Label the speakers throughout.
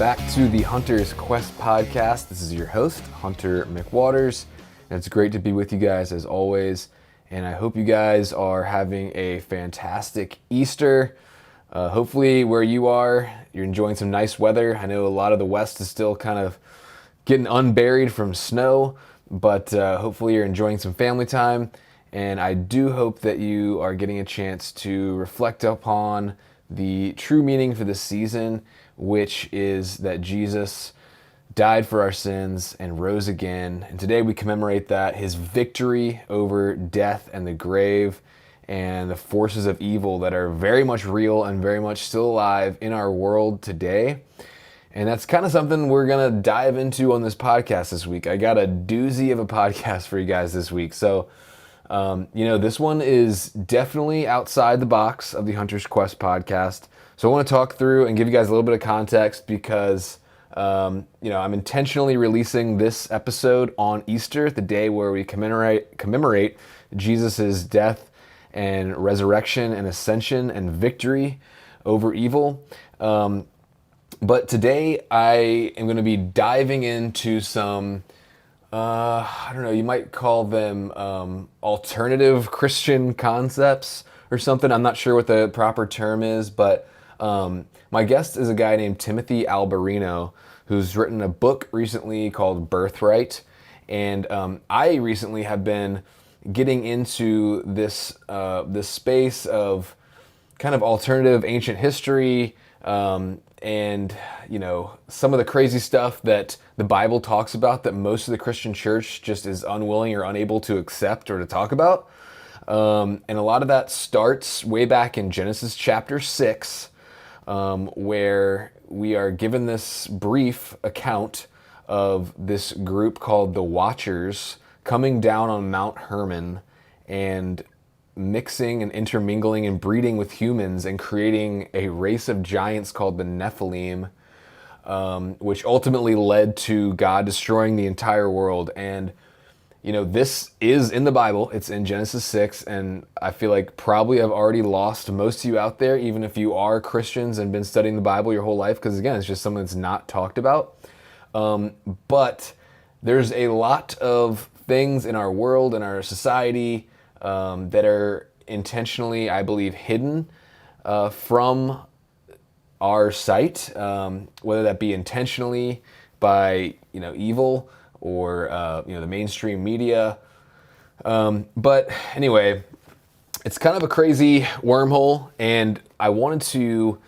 Speaker 1: back to the Hunter's Quest podcast. This is your host, Hunter McWaters, and it's great to be with you guys as always. And I hope you guys are having a fantastic Easter. Hopefully where you are, you're enjoying some nice weather. I know a lot of the West is still kind of getting unburied from snow, but hopefully you're enjoying some family time. And I do hope that you are getting a chance to reflect upon the true meaning for this season, which is that Jesus died for our sins and rose again. And today we commemorate that, his victory over death and the grave and the forces of evil that are very much real and very much still alive in our world today. And that's kind of something we're going to dive into on this podcast this week. I got a doozy of a podcast for you guys this week. So, this one is definitely outside the box of the Hunter's Quest podcast. So I want to talk through and give you guys a little bit of context because, I'm intentionally releasing this episode on Easter, the day where we commemorate Jesus' death and resurrection and ascension and victory over evil. But today I am going to be diving into some, you might call them alternative Christian concepts or something. I'm not sure what the proper term is, but my guest is a guy named Timothy Alberino, who's written a book recently called Birthright. And I recently have been getting into this space of kind of alternative ancient history, and some of the crazy stuff that the Bible talks about that most of the Christian church just is unwilling or unable to accept or to talk about. And a lot of that starts way back in Genesis chapter 6, where we are given this brief account of this group called the Watchers coming down on Mount Hermon and mixing and intermingling and breeding with humans and creating a race of giants called the Nephilim, which ultimately led to God destroying the entire world. And this is in the Bible. It's in Genesis 6, and I feel like probably I've already lost most of you out there, even if you are Christians and been studying the Bible your whole life, because again, it's just something that's not talked about. But there's a lot of things in our world, in our society, that are intentionally, I believe, hidden from our sight, whether that be intentionally by evil or the mainstream media. But anyway, it's kind of a crazy wormhole, and I wanted to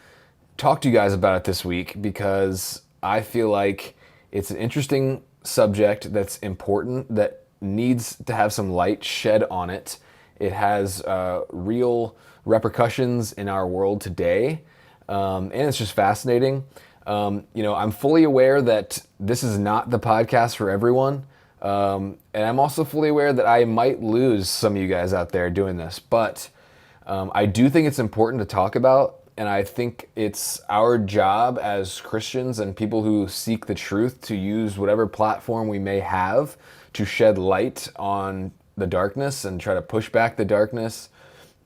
Speaker 1: talk to you guys about it this week because I feel like it's an interesting subject that's important, that needs to have some light shed on it. It has real repercussions in our world today, and it's just fascinating. I'm fully aware that this is not the podcast for everyone, and I'm also fully aware that I might lose some of you guys out there doing this, but I do think it's important to talk about, and I think it's our job as Christians and people who seek the truth to use whatever platform we may have to shed light on the darkness and try to push back the darkness.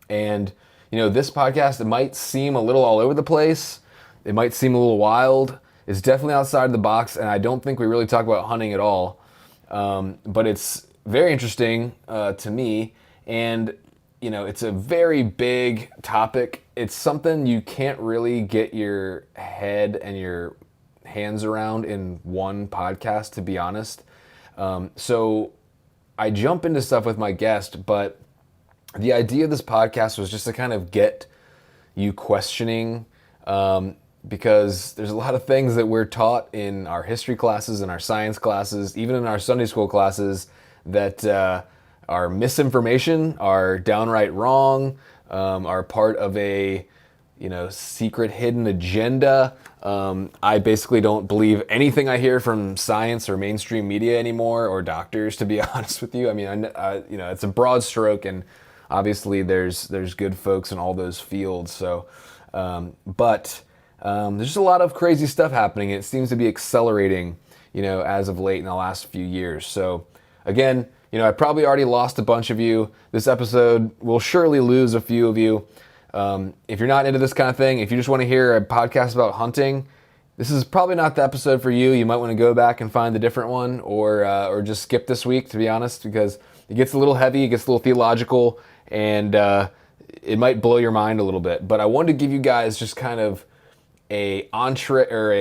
Speaker 1: And this podcast, it might seem a little all over the place. It might seem a little wild. It's definitely outside the box, and I don't think we really talk about hunting at all. But it's very interesting to me, and it's a very big topic. It's something you can't really get your head and your hands around in one podcast, to be honest. So I jump into stuff with my guest, but the idea of this podcast was just to kind of get you questioning, because there's a lot of things that we're taught in our history classes and our science classes, even in our Sunday school classes, that are misinformation, are downright wrong, are part of a secret hidden agenda. I basically don't believe anything I hear from science or mainstream media anymore, or doctors, to be honest with you. I mean, it's a broad stroke, and obviously there's good folks in all those fields. So, but there's just a lot of crazy stuff happening. It seems to be accelerating, as of late in the last few years. So again, I probably already lost a bunch of you. This episode will surely lose a few of you. If you're not into this kind of thing, if you just want to hear a podcast about hunting, this is probably not the episode for you. You might want to go back and find a different one, or just skip this week, to be honest, because it gets a little heavy, it gets a little theological, and it might blow your mind a little bit. But I wanted to give you guys just kind of a entree or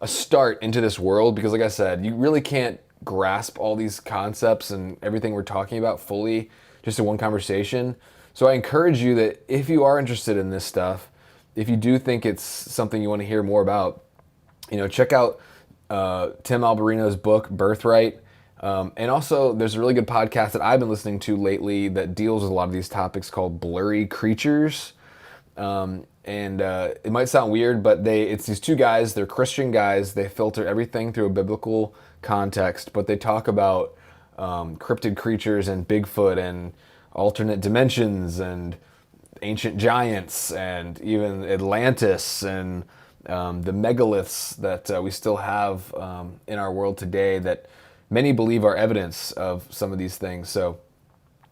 Speaker 1: a start into this world, because like I said, you really can't grasp all these concepts and everything we're talking about fully just in one conversation. So I encourage you that if you are interested in this stuff, if you do think it's something you want to hear more about, check out Tim Alberino's book, Birthright. And also, there's a really good podcast that I've been listening to lately that deals with a lot of these topics called Blurry Creatures. And it might sound weird, but it's these two guys, they're Christian guys, they filter everything through a biblical context, but they talk about cryptid creatures and Bigfoot and alternate dimensions and ancient giants and even Atlantis and the megaliths that we still have in our world today that many believe are evidence of some of these things. So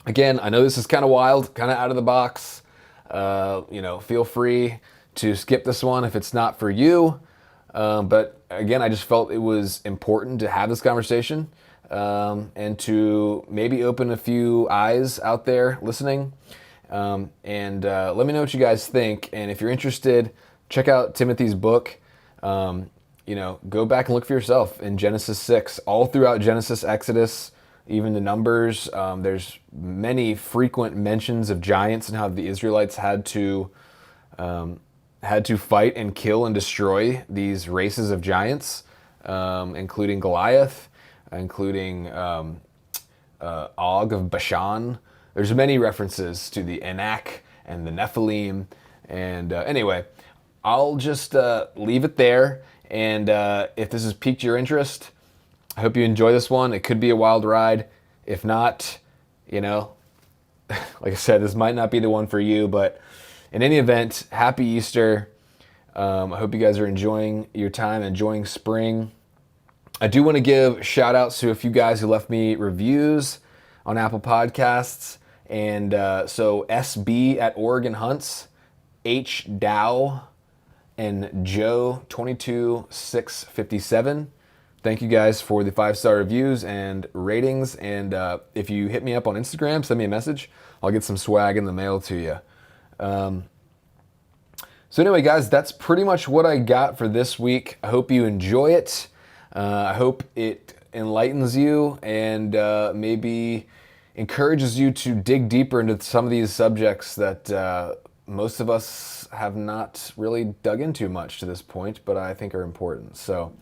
Speaker 1: again, I know this is kind of wild, kind of out of the box. Feel free to skip this one if it's not for you. But again, I just felt it was important to have this conversation and to maybe open a few eyes out there listening. And let me know what you guys think. And if you're interested, check out Timothy's book. Go back and look for yourself in Genesis 6, all throughout Genesis, Exodus, even the Numbers. There's many frequent mentions of giants and how the Israelites had to fight and kill and destroy these races of giants, including Goliath, including Og of Bashan. There's many references to the Anak and the Nephilim. And anyway, I'll just leave it there. And if this has piqued your interest, I hope you enjoy this one. It could be a wild ride. If not, like I said, this might not be the one for you. But in any event, happy Easter. I hope you guys are enjoying your time, enjoying spring. I do want to give shout outs to a few guys who left me reviews on Apple Podcasts. And so SB at Oregon Hunts, H. Dow, and Joe 22657. Thank you guys for the 5-star reviews and ratings. And if you hit me up on Instagram, send me a message. I'll get some swag in the mail to you. So anyway, guys, that's pretty much what I got for this week. I hope you enjoy it. I hope it enlightens you and maybe encourages you to dig deeper into some of these subjects that most of us have not really dug into much to this point, but I think are important. So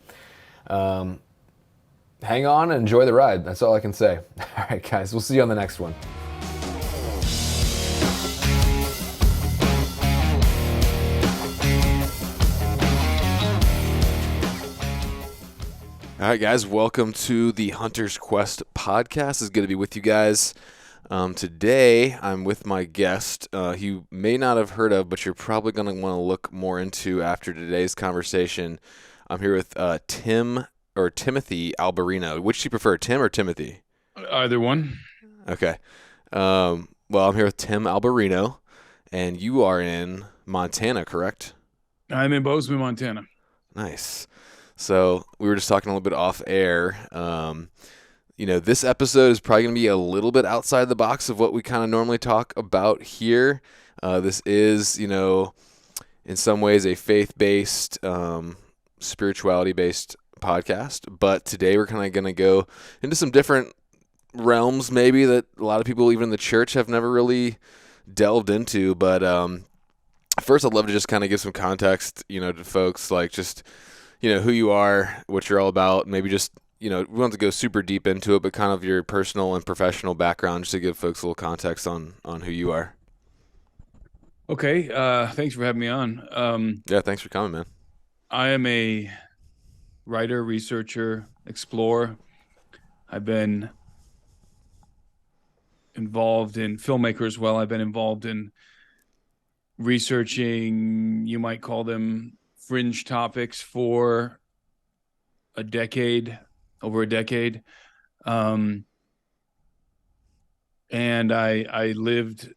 Speaker 1: hang on and enjoy the ride. That's all I can say. All right, guys, we'll see you on the next one. All right, guys, welcome to the Hunter's Quest podcast. It's good to be with you guys. Today, I'm with my guest, you may not have heard of, but you're probably going to want to look more into after today's conversation. I'm here with Timothy Alberino. Which do you prefer, Tim or Timothy?
Speaker 2: Either one.
Speaker 1: Okay. Well, I'm here with Tim Alberino, and you are in Montana, correct?
Speaker 2: I'm in Bozeman, Montana.
Speaker 1: Nice. So we were just talking a little bit off air. This episode is probably going to be a little bit outside the box of what we kind of normally talk about here. This is, in some ways a faith-based, spirituality-based podcast. But today we're kind of going to go into some different realms maybe that a lot of people, even in the church, have never really delved into. But first, I'd love to just kind of give some context, to folks, like just, who you are, what you're all about, maybe just, we don't have to go super deep into it, but kind of your personal and professional background just to give folks a little context on who you are.
Speaker 2: Okay. Thanks for having me on.
Speaker 1: Yeah, thanks for coming, man.
Speaker 2: I am a writer, researcher, explorer. I've been involved in filmmaker as well. I've been involved in researching, you might call them fringe topics for over a decade. And I lived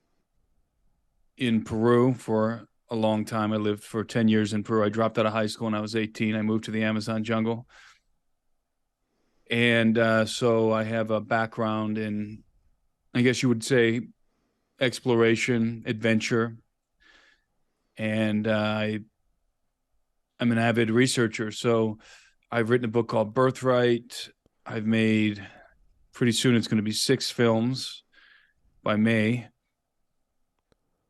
Speaker 2: in Peru for a long time. I lived for 10 years in Peru. I dropped out of high school when I was 18. I moved to the Amazon jungle. And so I have a background in, I guess you would say, exploration, adventure. And I'm an avid researcher. So I've written a book called Birthright. I've made, pretty soon it's going to be 6 films by May.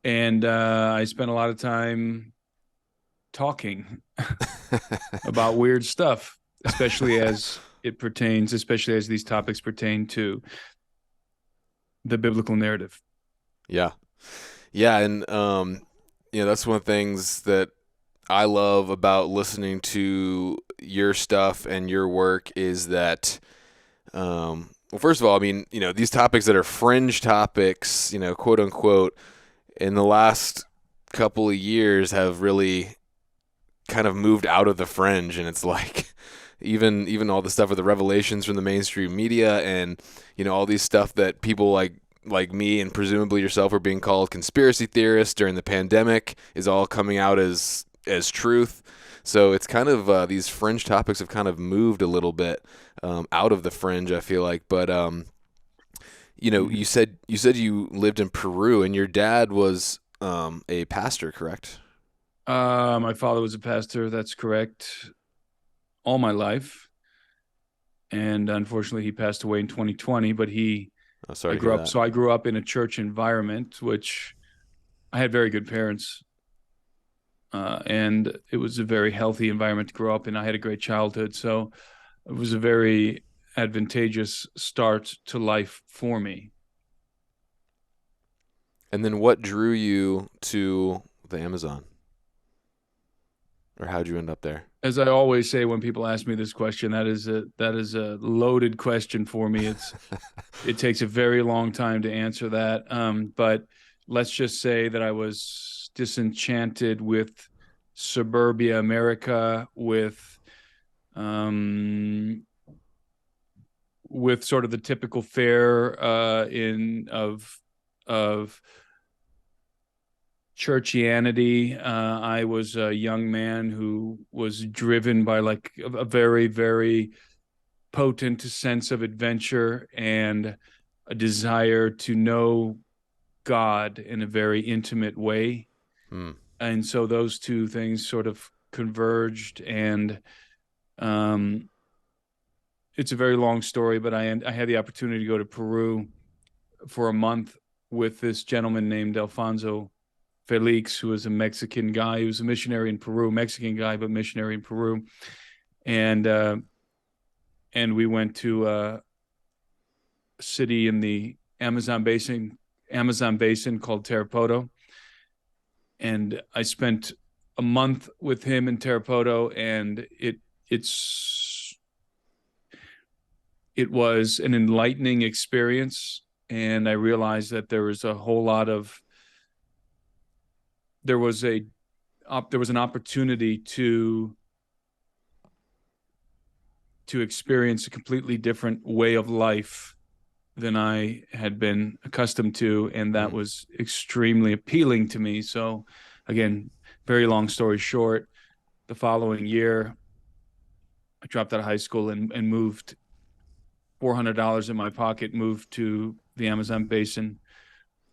Speaker 2: And I spent a lot of time talking about weird stuff, especially as these topics pertain to the biblical narrative.
Speaker 1: Yeah. Yeah, and that's one of the things that I love about listening to your stuff and your work is that well, first of all, I mean, these topics that are fringe topics, quote unquote, in the last couple of years have really kind of moved out of the fringe, and it's like even all the stuff with the revelations from the mainstream media, and all these stuff that people like me and presumably yourself are being called conspiracy theorists during the pandemic is all coming out as truth. So it's kind of these fringe topics have kind of moved a little bit out of the fringe, I feel like. But you said you lived in Peru and your dad was a pastor, correct?
Speaker 2: My father was a pastor. That's correct. All my life, and unfortunately, he passed away in 2020. But
Speaker 1: Oh, sorry
Speaker 2: I
Speaker 1: to hear
Speaker 2: grew up.
Speaker 1: that.
Speaker 2: So I grew up in a church environment, which I had very good parents, and it was a very healthy environment to grow up in. I had a great childhood, so it was a very advantageous start to life for me.
Speaker 1: And then what drew you to the Amazon, or how'd you end up there?
Speaker 2: As I always say when people ask me this question, that is a loaded question for me. It takes a very long time to answer that. But let's just say that I was disenchanted with suburbia America, um, with sort of the typical fare in of churchianity. I was a young man who was driven by like a very, very potent sense of adventure and a desire to know God in a very intimate way.
Speaker 1: Hmm.
Speaker 2: And so those two things sort of converged. And um, it's a very long story, but I had the opportunity to go to Peru for a month with this gentleman named Alfonso Felix, who was a Mexican guy. He was a missionary in Peru, Mexican guy, but missionary in Peru. And we went to a city in the Amazon basin called Tarapoto. And I spent a month with him in Tarapoto, and it's it was an enlightening experience. And I realized that there was a whole lot of there was a there was an opportunity to experience a completely different way of life than I had been accustomed to, and that
Speaker 1: Hmm.
Speaker 2: was extremely appealing to me. So, again, very long story short, the following year, I dropped out of high school and moved $400 in my pocket, moved to the Amazon basin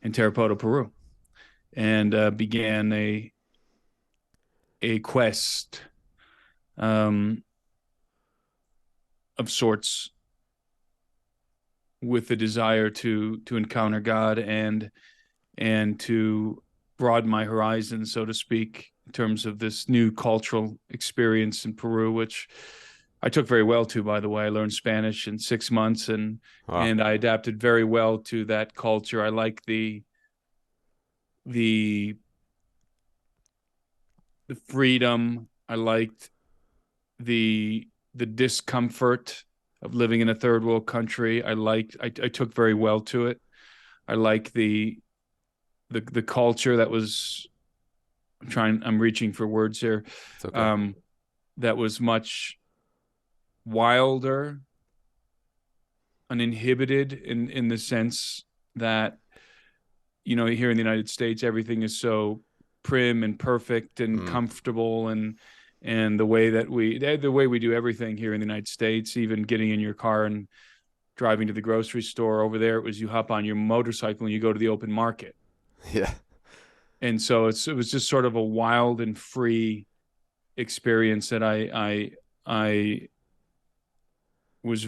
Speaker 2: in Tarapoto, Peru, and began a quest um, of sorts with the desire to encounter God and to broaden my horizons, so to speak, in terms of this new cultural experience in Peru, which I took very well to, by the way. I learned Spanish in 6 months,
Speaker 1: Wow.
Speaker 2: and I adapted very well to that culture. I like the the freedom. I liked the discomfort of living in a third world country. I took very well to it. I like the culture that was I'm reaching for words here.
Speaker 1: It's okay.
Speaker 2: Um, that was much wilder, uninhibited in the sense that here in the United States everything is so prim and perfect and comfortable, and the way we do everything here in the United States, even getting in your car and driving to the grocery store. Over there, it was you hop on your motorcycle and you go to the open market.
Speaker 1: Yeah.
Speaker 2: And so it was just sort of a wild and free experience that I was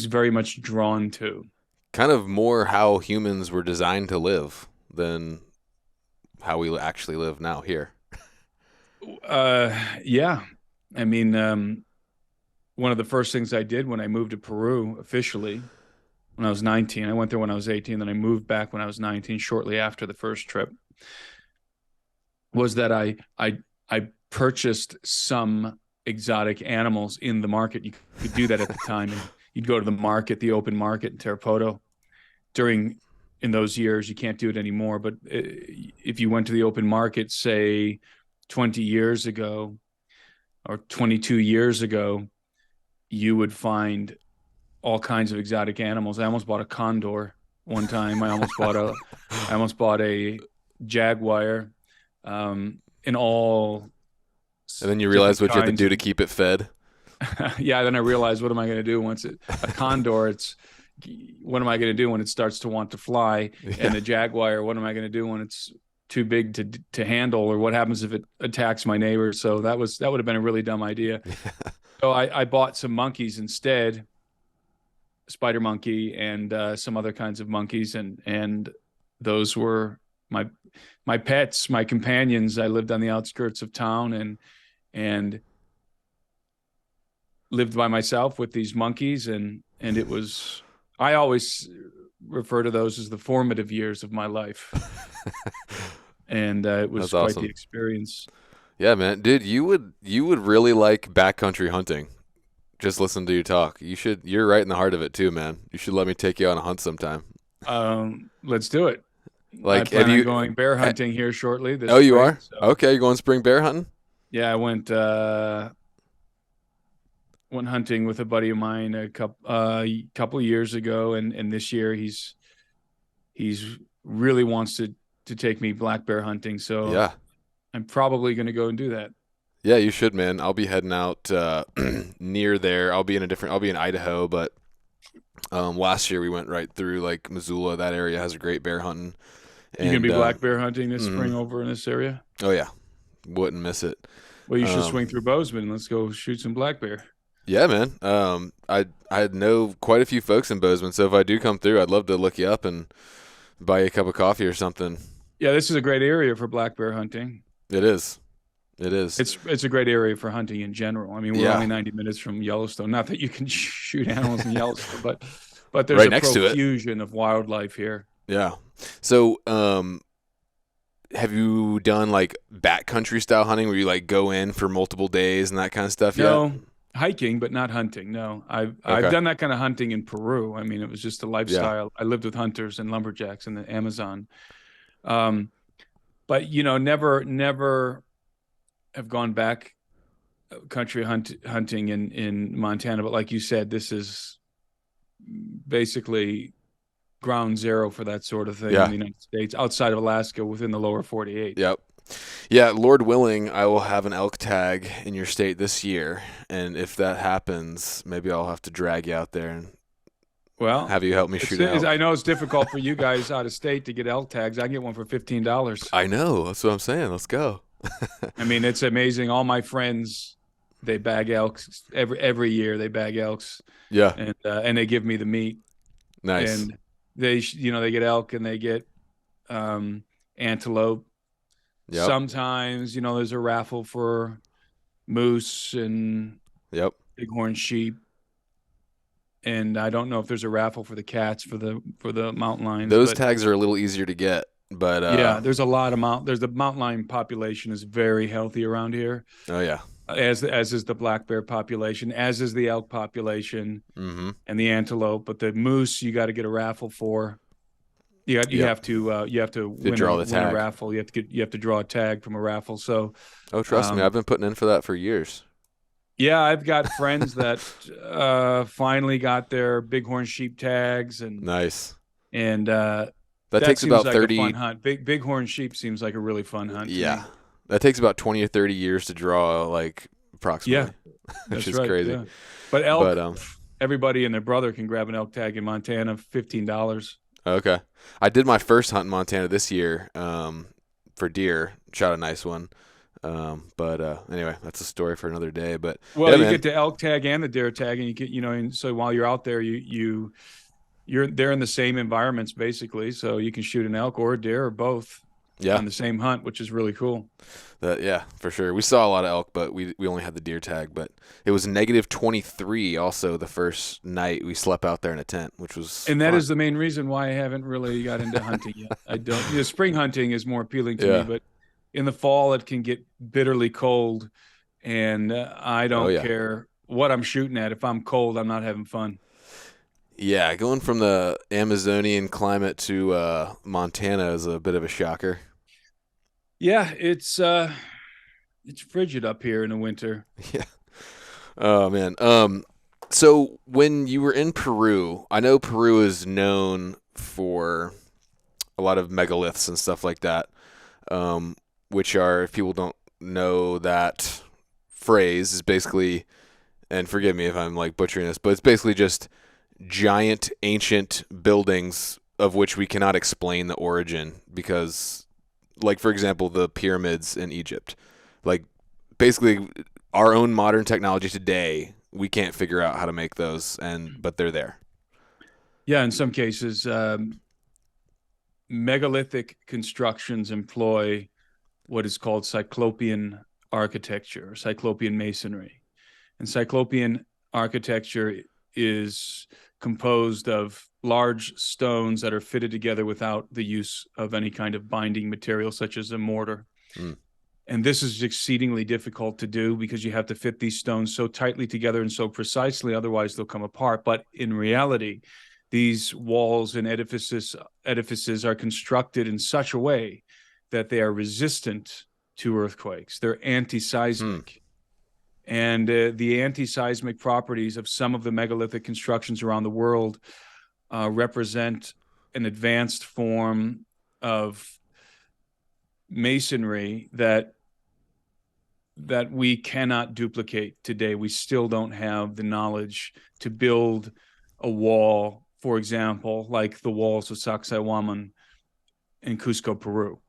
Speaker 2: very much drawn to.
Speaker 1: Kind of more how humans were designed to live than how we actually live now here.
Speaker 2: Yeah. I mean, one of the first things I did when I moved to Peru officially when I was 19, I went there when I was 18, then I moved back when I was 19, shortly after the first trip, was that I purchased some exotic animals in the market. You could do that at the time. And you'd go to the market, the open market in Tarapoto. In those years, you can't do it anymore. But if you went to the open market, say 20 years ago or 22 years ago, you would find all kinds of exotic animals. I almost bought a condor one time. I almost bought a jaguar, in all.
Speaker 1: And then you realize what you have to do to keep it fed.
Speaker 2: Yeah. Then I realized, what am I going to do a condor? What am I going to do when it starts to want to fly? Yeah. And the jaguar, what am I going to do when it's too big to handle? Or what happens if it attacks my neighbor? So that would have been a really dumb idea. Yeah. So I bought some monkeys instead, spider monkey and some other kinds of monkeys. And those were my pets, my companions. I lived on the outskirts of town and lived by myself with these monkeys. And it was, I always refer to those as the formative years of my life. And it was quite awesome. The experience.
Speaker 1: Yeah, man. Dude, you would really like backcountry hunting. Just listen to you talk. You're right in the heart of it too, man. You should let me take you on a hunt sometime.
Speaker 2: Let's do it.
Speaker 1: Like,
Speaker 2: I plan on going bear hunting here shortly.
Speaker 1: You are? So. Okay, you're going spring bear hunting?
Speaker 2: Yeah, I went hunting with a buddy of mine a couple of years ago, and this year he's really wants to take me black bear hunting. So
Speaker 1: yeah,
Speaker 2: I'm probably going to go and do that.
Speaker 1: Yeah, you should, man. I'll be heading out near there. I'll be in Idaho, but last year we went right through like Missoula. That area has a great bear hunting.
Speaker 2: You gonna be black bear hunting this spring over in this area?
Speaker 1: Oh yeah, wouldn't miss it.
Speaker 2: Well, you should swing through Bozeman. Let's go shoot some black bear.
Speaker 1: Yeah, man. I know quite a few folks in Bozeman, so if I do come through, I'd love to look you up and buy you a cup of coffee or something.
Speaker 2: Yeah, this is a great area for black bear hunting.
Speaker 1: It is. It is.
Speaker 2: It's a great area for hunting in general. I mean, we're only 90 minutes from Yellowstone. Not that you can shoot animals in Yellowstone, but there's
Speaker 1: right
Speaker 2: a
Speaker 1: next
Speaker 2: profusion of wildlife here.
Speaker 1: Yeah. So, have you done like backcountry style hunting where you like go in for multiple days and that kind of stuff?
Speaker 2: No, hiking, but not hunting. No, I've done that kind of hunting in Peru. I mean, it was just a lifestyle. Yeah. I lived with hunters and lumberjacks in the Amazon. But never have gone back country hunting in Montana. But like you said, this is basically ground zero for that sort of thing in the United States, outside of Alaska, within the lower 48.
Speaker 1: Yep. Yeah, Lord willing, I will have an elk tag in your state this year, and if that happens, maybe I'll have to drag you out there and have you help me shoot an elk.
Speaker 2: I know it's difficult for you guys out of state to get elk tags. I can get one for $15.
Speaker 1: I know. That's what I'm saying. Let's go.
Speaker 2: I mean, it's amazing. All my friends, they bag elks every year. They bag elks.
Speaker 1: Yeah.
Speaker 2: And they give me the meat.
Speaker 1: Nice.
Speaker 2: And they get elk and they get antelope. Yep. Sometimes, there's a raffle for moose and bighorn sheep. And I don't know if there's a raffle for the cats for the mountain lions.
Speaker 1: Those tags are a little easier to get, but
Speaker 2: there's a lot of there's the mountain lion population is very healthy around here.
Speaker 1: Oh yeah.
Speaker 2: As is the black bear population, as is the elk population, and the antelope. But the moose, you got to get a raffle for. You have to win a raffle. You have to draw a tag from a raffle. So,
Speaker 1: trust me, I've been putting in for that for years.
Speaker 2: Yeah, I've got friends that finally got their bighorn sheep tags, and
Speaker 1: nice.
Speaker 2: And
Speaker 1: That
Speaker 2: That
Speaker 1: takes
Speaker 2: seems
Speaker 1: about
Speaker 2: like a fun
Speaker 1: 30.
Speaker 2: hunt. Bighorn sheep seems like a really fun hunt to
Speaker 1: Yeah,
Speaker 2: me.
Speaker 1: that takes about 20 or 30 years to draw, like
Speaker 2: Yeah,
Speaker 1: approximately, which
Speaker 2: that's
Speaker 1: is
Speaker 2: right.
Speaker 1: crazy.
Speaker 2: Yeah, but
Speaker 1: But
Speaker 2: elk, everybody and their brother can grab an elk tag in Montana, $15.
Speaker 1: okay, I did my first hunt in Montana this year for deer. Shot a nice one. But anyway, that's a story for another day. But
Speaker 2: Well,
Speaker 1: yeah,
Speaker 2: you
Speaker 1: man.
Speaker 2: get the elk tag and the deer tag, and you get, and so while you're out there, you're they're in the same environments basically, so you can shoot an elk or a deer or both
Speaker 1: Yeah,
Speaker 2: on the same hunt, which is really cool.
Speaker 1: yeah, for sure. We saw a lot of elk, but we only had the deer tag. But it was negative 23 also the first night we slept out there in a tent, which was
Speaker 2: And that
Speaker 1: fun.
Speaker 2: is the main reason why I haven't really got into hunting yet. I don't. Spring hunting is more appealing to me,
Speaker 1: Yeah.
Speaker 2: but in the fall it can get bitterly cold, and I
Speaker 1: Oh
Speaker 2: don't
Speaker 1: yeah.
Speaker 2: care what I'm shooting at. If I'm cold, I'm not having fun.
Speaker 1: Yeah, going from the Amazonian climate to Montana is a bit of a shocker.
Speaker 2: Yeah, it's frigid up here in the winter.
Speaker 1: Yeah. Oh man. So when you were in Peru, I know Peru is known for a lot of megaliths and stuff like that, which are, if people don't know that phrase, is basically, and forgive me if I'm like butchering this, but it's basically just giant ancient buildings of which we cannot explain the origin because, like, for example, the pyramids in Egypt, like, basically our own modern technology today, we can't figure out how to make those, but they're there.
Speaker 2: Yeah, in some cases, megalithic constructions employ what is called cyclopean architecture, cyclopean masonry. And cyclopean architecture is composed of large stones that are fitted together without the use of any kind of binding material, such as a mortar.
Speaker 1: Mm.
Speaker 2: And this is exceedingly difficult to do because you have to fit these stones so tightly together and so precisely, otherwise they'll come apart. But in reality, these walls and edifices are constructed in such a way that they are resistant to earthquakes. They're
Speaker 1: Hmm.
Speaker 2: anti-seismic. And the anti-seismic properties of some of the megalithic constructions around the world represent an advanced form of masonry that we cannot duplicate today. We still don't have the knowledge to build a wall, for example, like the walls of Sacsayhuaman in Cusco, Peru.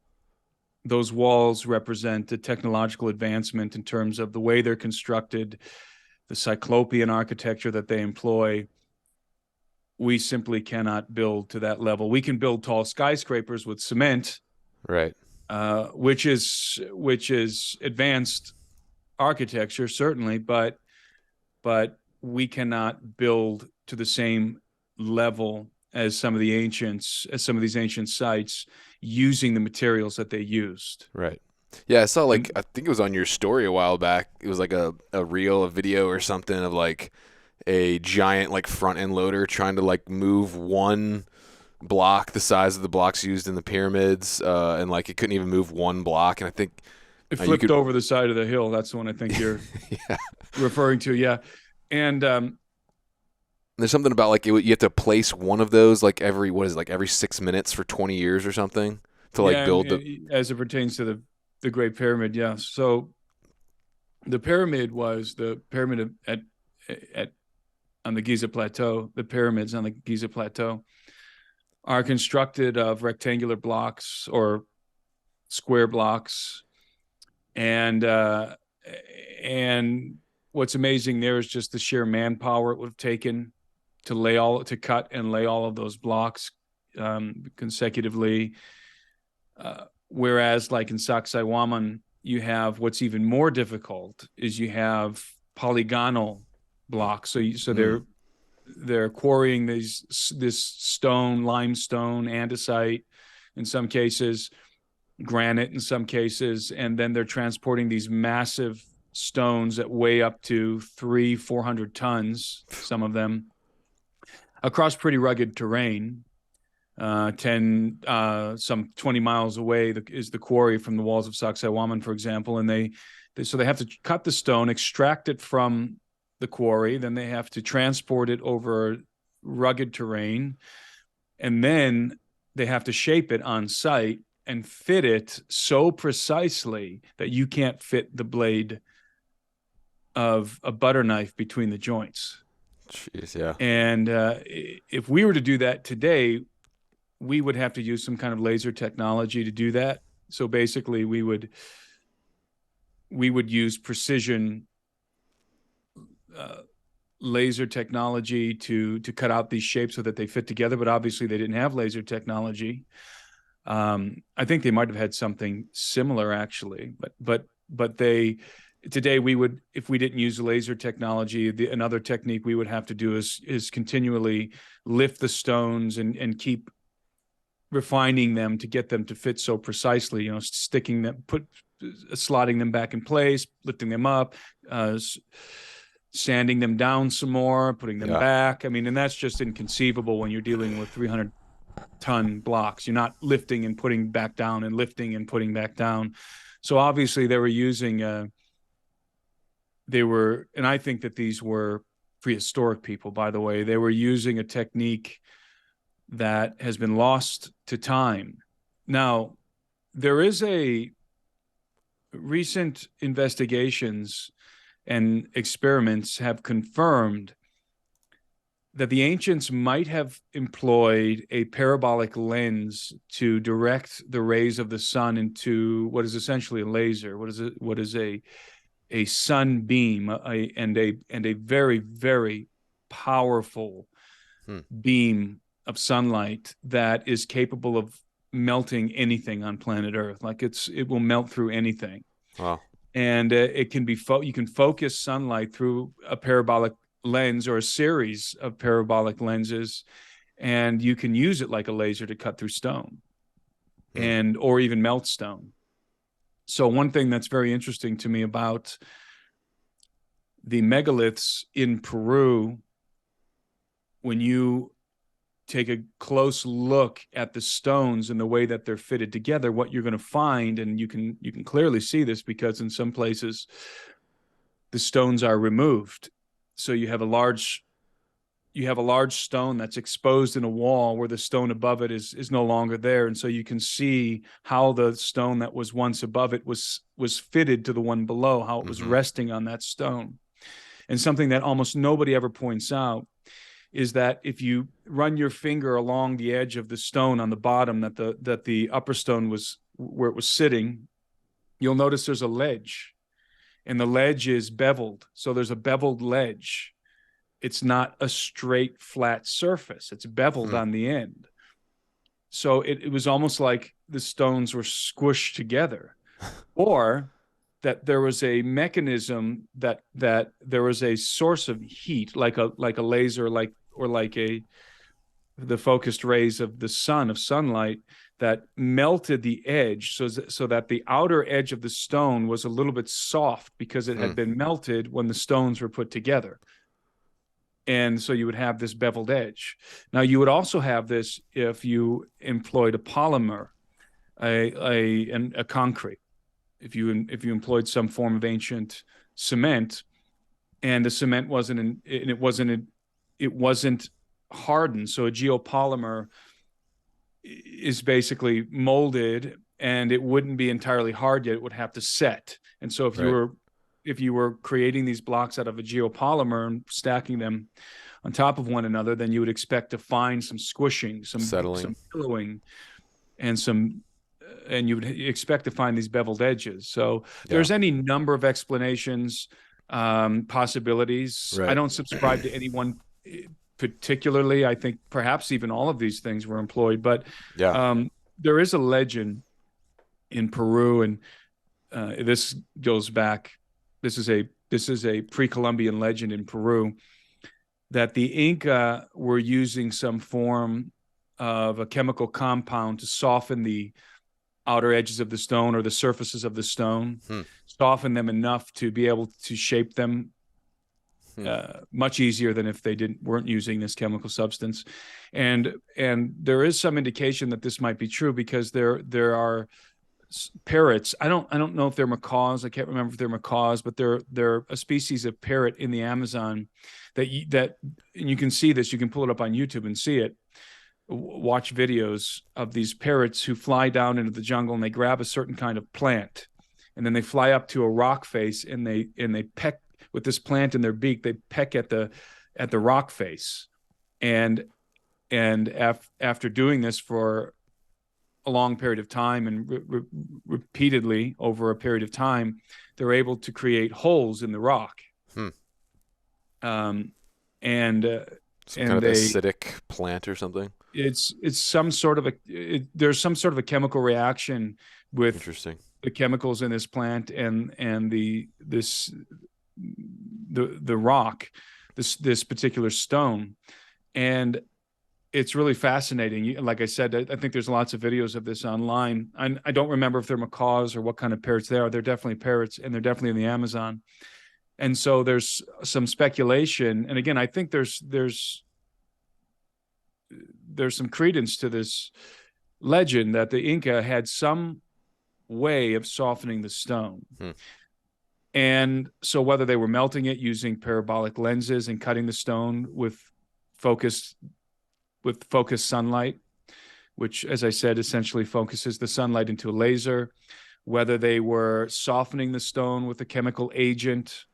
Speaker 2: Those walls represent a technological advancement in terms of the way they're constructed, the cyclopean architecture that they employ. We simply cannot build to that level. We can build tall skyscrapers with cement,
Speaker 1: Right.
Speaker 2: which is advanced architecture certainly, but we cannot build to the same level as some of these ancient sites using the materials that they used.
Speaker 1: Right. Yeah, I saw, like,
Speaker 2: And
Speaker 1: I think it was on your story a while back. It was like a reel, a video or something of like a giant like front end loader trying to like move one block the size of the blocks used in the pyramids, and like it couldn't even move one block. And I think
Speaker 2: it
Speaker 1: you
Speaker 2: flipped
Speaker 1: could,
Speaker 2: over the side of the hill. That's the one I think you're
Speaker 1: yeah.
Speaker 2: referring to. Yeah. And
Speaker 1: There's something about like you have to place one of those like every what is it, like every 6 minutes for 20 years or something to like
Speaker 2: yeah,
Speaker 1: build the.
Speaker 2: and as it pertains to the Great Pyramid, yeah. So the pyramid at on the Giza Plateau. The pyramids on the Giza Plateau are constructed of rectangular blocks or square blocks, and and what's amazing there is just the sheer manpower it would have taken to cut and lay all of those blocks consecutively. Whereas, like in Sacsayhuaman, you have what's even more difficult is you have polygonal blocks. So
Speaker 1: Mm,
Speaker 2: they're quarrying this stone, limestone, andesite, in some cases, granite in some cases, and then they're transporting these massive stones that weigh up to 300-400 tons, some of them, across pretty rugged terrain. Some 20 miles away is the quarry from the walls of Sacsayhuaman, for example, and so they have to cut the stone, extract it from the quarry, then they have to transport it over rugged terrain, and then they have to shape it on site and fit it so precisely that you can't fit the blade of a butter knife between the joints.
Speaker 1: Jeez, yeah.
Speaker 2: And if we were to do that today, we would have to use some kind of laser technology to do that. So basically, we would use precision laser technology to cut out these shapes so that they fit together. But obviously, they didn't have laser technology. I think they might have had something similar, actually. But they today, we would, if we didn't use laser technology, another technique we would have to do is continually lift the stones and keep refining them to get them to fit so precisely, you know, sticking them, slotting them back in place, lifting them up, sanding them down some more, putting them back. I mean, and that's just inconceivable when you're dealing with 300-ton blocks. You're not lifting and putting back down and lifting and putting back down. So obviously they were using, and I think that these were prehistoric people, by the way. They were using a technique that has been lost to time. Now, there is a recent investigations and experiments have confirmed that the ancients might have employed a parabolic lens to direct the rays of the sun into what is essentially a laser. What is a sunbeam, and a very, very powerful beam of sunlight that is capable of melting anything on planet Earth. Like it will melt through anything.
Speaker 1: Wow.
Speaker 2: And it can be you can focus sunlight through a parabolic lens or a series of parabolic lenses, and you can use it like a laser to cut through stone or even melt stone. So one thing that's very interesting to me about the megaliths in Peru, when you take a close look at the stones and the way that they're fitted together, what you're going to find, and you can clearly see this because in some places the stones are removed. So you have a large stone that's exposed in a wall where the stone above it is no longer there. And so you can see how the stone that was once above it was fitted to the one below, how it was resting on that stone. And something that almost nobody ever points out is that if you run your finger along the edge of the stone on the bottom that the upper stone was where it was sitting, you'll notice there's a ledge, and the ledge is beveled. So there's a beveled ledge. It's not a straight, flat surface. It's beveled on the end. So it was almost like the stones were squished together, or that there was a mechanism that there was a source of heat, like a laser, or like the focused rays of the sun, of sunlight, that melted the edge so that the outer edge of the stone was a little bit soft because it had been melted when the stones were put together. And so you would have this beveled edge. Now, you would also have this if you employed a polymer, a concrete. If you employed some form of ancient cement, and the cement wasn't hardened, so a geopolymer is basically molded, and it wouldn't be entirely hard yet. It would have to set. And so if you were creating these blocks out of a geopolymer and stacking them on top of one another, then you would expect to find some squishing, some settling, some pillowing, and you would expect to find these beveled edges. So there's any number of explanations, possibilities. Right. I don't subscribe to any one particularly. I think perhaps even all of these things were employed, but there is a legend in Peru, and this goes back. This is a pre-Columbian legend in Peru, that the Inca were using some form of a chemical compound to soften the outer edges of the stone or the surfaces of the stone, soften them enough to be able to shape them much easier than if they weren't using this chemical substance. And there is some indication that this might be true, because there are parrots. I don't know if they're macaws. I can't remember if they're macaws, but they're a species of parrot in the Amazon that and you can see this. You can pull it up on YouTube and see it. watch videos of these parrots who fly down into the jungle and they grab a certain kind of plant, and then they fly up to a rock face and they peck with this plant in their beak. They peck at the rock face, and after doing this for a long period of time and repeatedly over a period of time, they're able to create holes in the rock. Um, and
Speaker 1: Some kind of acidic plant or something.
Speaker 2: It's some sort of there's some sort of a chemical reaction with
Speaker 1: Interesting.
Speaker 2: the chemicals in this plant and the rock, this particular stone, and it's really fascinating. Like I said, I think there's lots of videos of this online. I don't remember if they're macaws or what kind of parrots they are. They're definitely parrots, and they're definitely in the Amazon. And so there's some speculation. And again, I think there's some credence to this legend that the Inca had some way of softening the stone. And so whether they were melting it using parabolic lenses and cutting the stone with focused sunlight, which, as I said, essentially focuses the sunlight into a laser, whether they were softening the stone with a chemical agent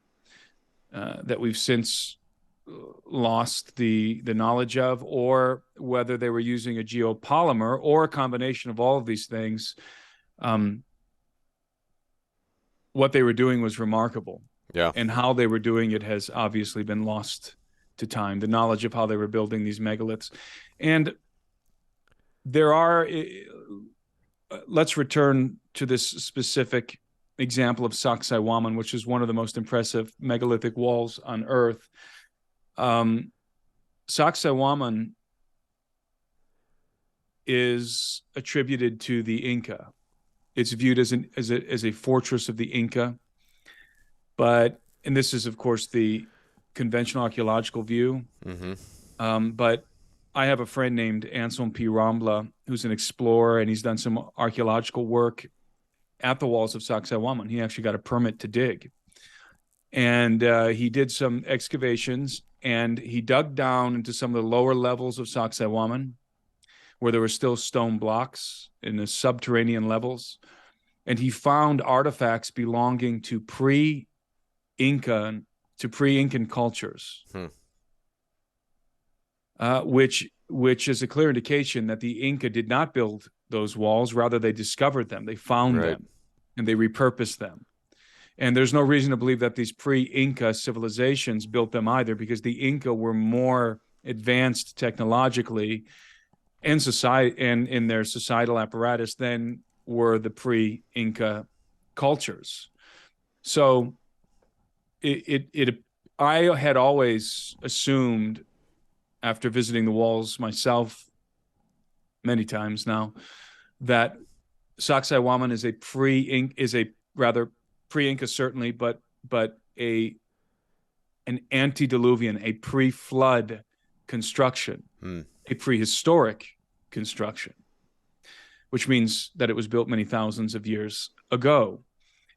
Speaker 2: that we've since lost the knowledge of, or whether they were using a geopolymer or a combination of all of these things, what they were doing was remarkable.
Speaker 1: Yeah.
Speaker 2: And how they were doing it has obviously been lost to time, the knowledge of how they were building these megaliths. And there are, let's return to this specific example of Sacsayhuaman, which is one of the most impressive megalithic walls on Earth. Sacsayhuaman is attributed to the Inca. It's viewed as a fortress of the Inca, and this is, of course, the conventional archaeological view. But I have a friend named Anselm P. Rambla, who's an explorer, and he's done some archaeological work at the walls of Sacsayhuaman. He actually got a permit to dig. And he did some excavations, and he dug down into some of the lower levels of Sacsayhuaman, where there were still stone blocks in the subterranean levels. And he found artifacts belonging to pre-Incan cultures, which is a clear indication that the Inca did not build those walls. Rather, they discovered them, they found them, and they repurposed them. And there's no reason to believe that these pre-Inca civilizations built them either, because the Inca were more advanced technologically and in their societal apparatus than were the pre-Inca cultures. So I had always assumed, after visiting the walls myself many times now, that Sacsayhuaman is a pre-Inca certainly, but an antediluvian, a pre-flood construction, a prehistoric construction, which means that it was built many thousands of years ago.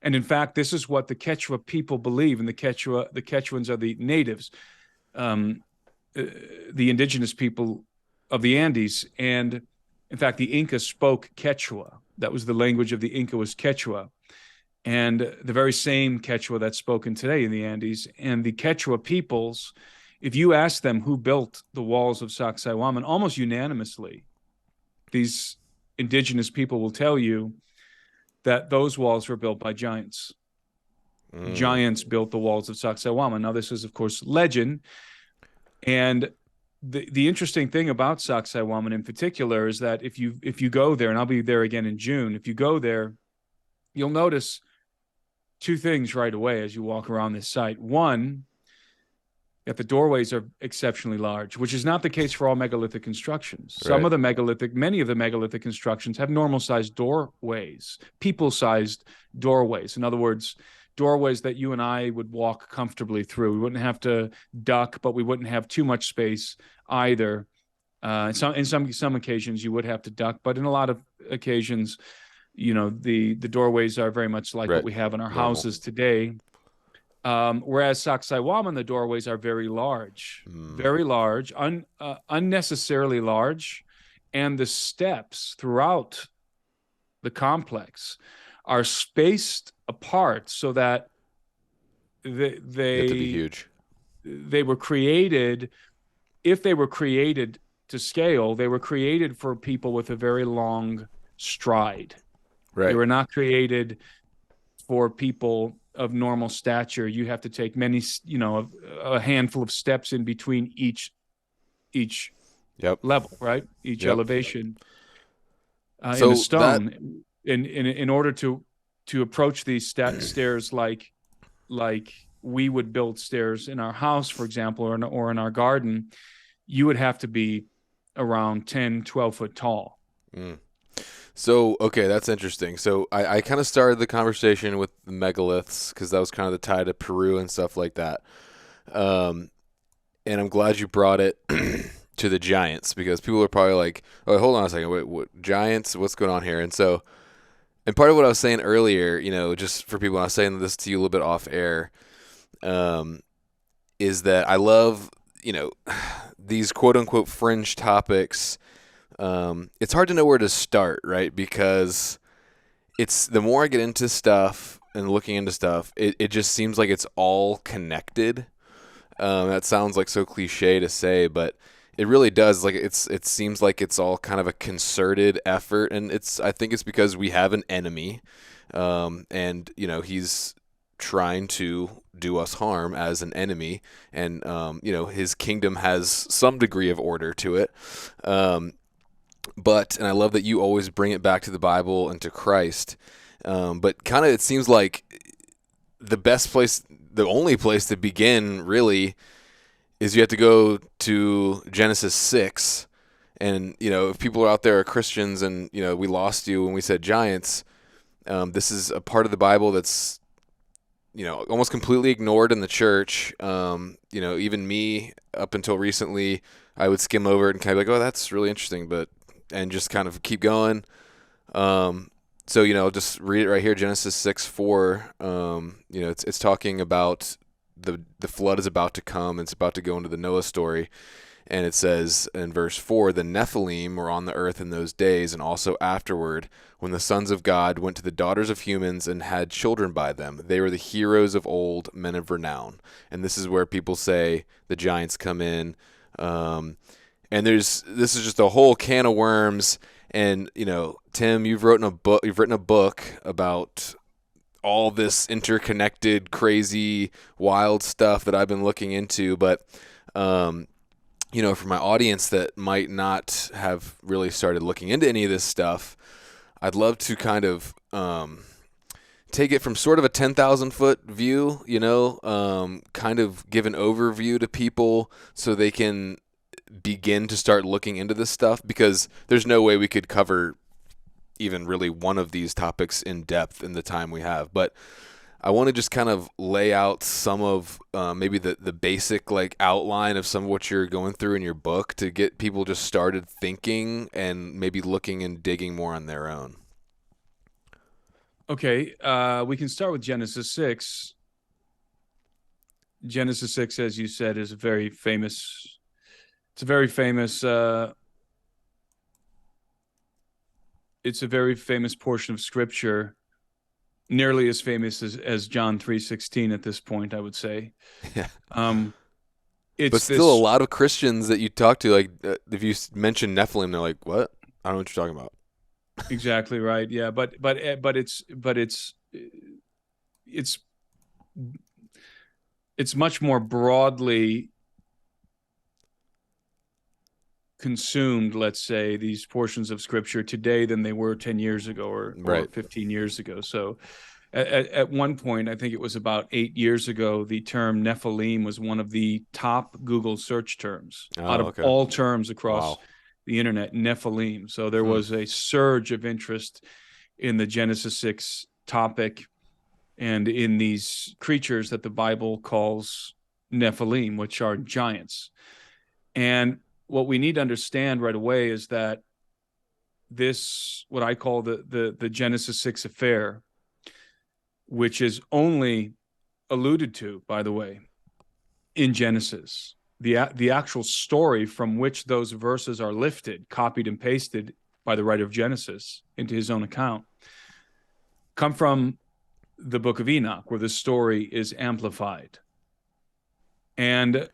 Speaker 2: And in fact, this is what the Quechua people believe. And the Quechuans are the natives, the indigenous people of the Andes. And in fact, the Inca spoke Quechua. That was the language of the Inca, was Quechua. And the very same Quechua that's spoken today in the Andes. And the Quechua peoples, if you ask them who built the walls of Sacsayhuaman, almost unanimously, these indigenous people will tell you that those walls were built by giants. Giants built the walls of Sacsayhuaman. Now, this is, of course, legend. And the interesting thing about Sacsayhuaman in particular is that if you go there, and I'll be there again in June, if you go there, you'll notice two things right away as you walk around this site. One, that the doorways are exceptionally large, which is not the case for all megalithic constructions. Many of the megalithic constructions have normal-sized doorways, people-sized doorways. In other words, doorways that you and I would walk comfortably through. We wouldn't have to duck, but we wouldn't have too much space either. In some occasions, you would have to duck, but in a lot of occasions, the doorways are very much like what we have in our houses today. Whereas Sacsayhuaman, the doorways are very large, unnecessarily large, and the steps throughout the complex are spaced apart so that
Speaker 1: You have to be
Speaker 2: they
Speaker 1: huge.
Speaker 2: they were created, if they were created to scale, they were created for people with a very long stride. They
Speaker 1: Right.
Speaker 2: were not created for people of normal stature. You have to take many, a handful of steps in between each
Speaker 1: Yep.
Speaker 2: level, right? Each
Speaker 1: Yep.
Speaker 2: elevation in the
Speaker 1: So that
Speaker 2: stone. In order to approach these stairs like we would build stairs in our house, for example, or in our garden, you would have to be around 10, 12 foot tall.
Speaker 1: mm. So okay, that's interesting. So I kind of started the conversation with the megaliths because that was kind of the tie to Peru and stuff like that. Um, and I'm glad you brought it to the giants because people are probably like, "Oh, hold on a second, wait, what giants? What's going on here?" And so, and part of what I was saying earlier, just for people, when I was saying this to you a little bit off air, um, is that I love, these quote unquote fringe topics. It's hard to know where to start, right? Because it's the more I get into stuff and looking into stuff, it just seems like it's all connected. That sounds like so cliche to say, but it really does. Like it seems like it's all kind of a concerted effort, and I think it's because we have an enemy, and he's trying to do us harm as an enemy, and his kingdom has some degree of order to it. And I love that you always bring it back to the Bible and to Christ. But kind of it seems like the only place to begin really is you have to go to Genesis 6. And, if people out there are Christians and, we lost you when we said giants, this is a part of the Bible that's, almost completely ignored in the church. Even me, up until recently, I would skim over it and kind of be like, oh, that's really interesting, and just kind of keep going. So, I'll just read it right here, Genesis 6:4. It's talking about the flood is about to come. It's about to go into the Noah story. And it says in verse 4, the Nephilim were on the earth in those days and also afterward, when the sons of God went to the daughters of humans and had children by them. They were the heroes of old, men of renown. And this is where people say the giants come in. And this is just a whole can of worms. And, Tim, you've written a book about all this interconnected, crazy, wild stuff that I've been looking into. But, for my audience that might not have really started looking into any of this stuff, I'd love to kind of take it from sort of a 10,000 foot view, kind of give an overview to people so they can begin to start looking into this stuff, because there's no way we could cover even really one of these topics in depth in the time we have. But I want to just kind of lay out some of maybe the basic outline of some of what you're going through in your book to get people just started thinking and maybe looking and digging more on their own.
Speaker 2: Okay, we can start with Genesis 6. Genesis 6, as you said, is a very famous. It's a very famous. It's a very famous portion of Scripture. Nearly as famous as John 3:16 at this point, I would say.
Speaker 1: Yeah.
Speaker 2: It's
Speaker 1: but still, a lot of Christians that you talk to, if you mention Nephilim, they're like, "What? I don't know what you're talking about."
Speaker 2: Exactly right. Yeah, but it's much more broadly consumed, let's say, these portions of Scripture today than they were 10 years ago or 15 years ago. So at one point, I think it was about 8 years ago, the term Nephilim was one of the top Google search terms out of all terms across the internet, Nephilim. So there was a surge of interest in the Genesis 6 topic and in these creatures that the Bible calls Nephilim, which are giants. And what we need to understand right away is that this, what I call the Genesis 6 affair, which is only alluded to, by the way, in Genesis. the actual story from which those verses are lifted, copied and pasted by the writer of Genesis into his own account, come from the book of Enoch, where the story is amplified. And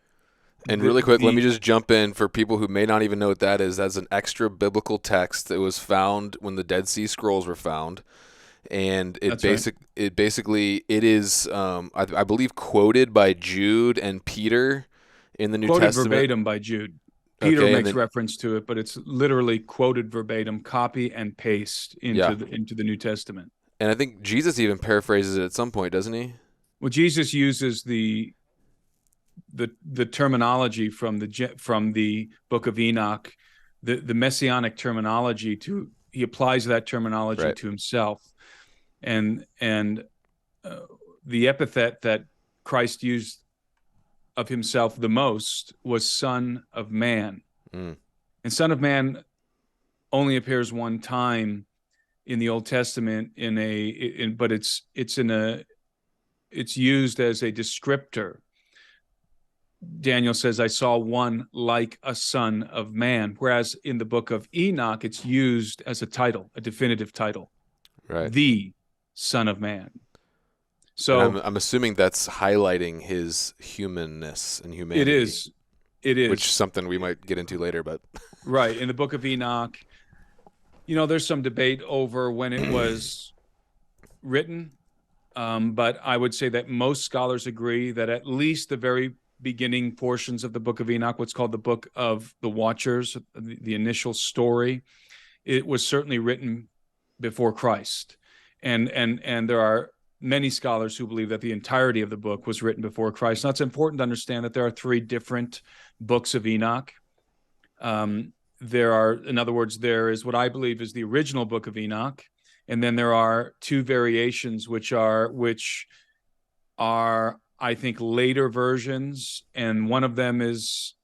Speaker 1: really quick, let me just jump in for people who may not even know what that is. That's an extra biblical text that was found when the Dead Sea Scrolls were found. And it basically is, I believe, quoted by Jude and Peter in the New Testament.
Speaker 2: Quoted verbatim by Jude. Peter makes reference to it, but it's literally quoted verbatim, copy and paste into the New Testament.
Speaker 1: And I think Jesus even paraphrases it at some point, doesn't he?
Speaker 2: Well, Jesus uses the terminology from the book of Enoch, the messianic terminology he applies that terminology to himself, and the epithet that Christ used of himself the most was Son of Man. And Son of Man only appears one time in the Old Testament but it's used as a descriptor. Daniel says, I saw one like a son of man, whereas in the book of Enoch, it's used as a title, a definitive title, the Son of Man. So
Speaker 1: I'm assuming that's highlighting his humanness and humanity.
Speaker 2: It is.
Speaker 1: Which is something we might get into later, but
Speaker 2: right. In the book of Enoch, there's some debate over when it was written, but I would say that most scholars agree that at least the very beginning portions of the book of Enoch, what's called the book of the Watchers, the initial story, it was certainly written before Christ. And there are many scholars who believe that the entirety of the book was written before Christ. Now, it's important to understand that there are 3 different books of Enoch. There is what I believe is the original book of Enoch, and then there are 2 variations, which are I think later versions, and one of them is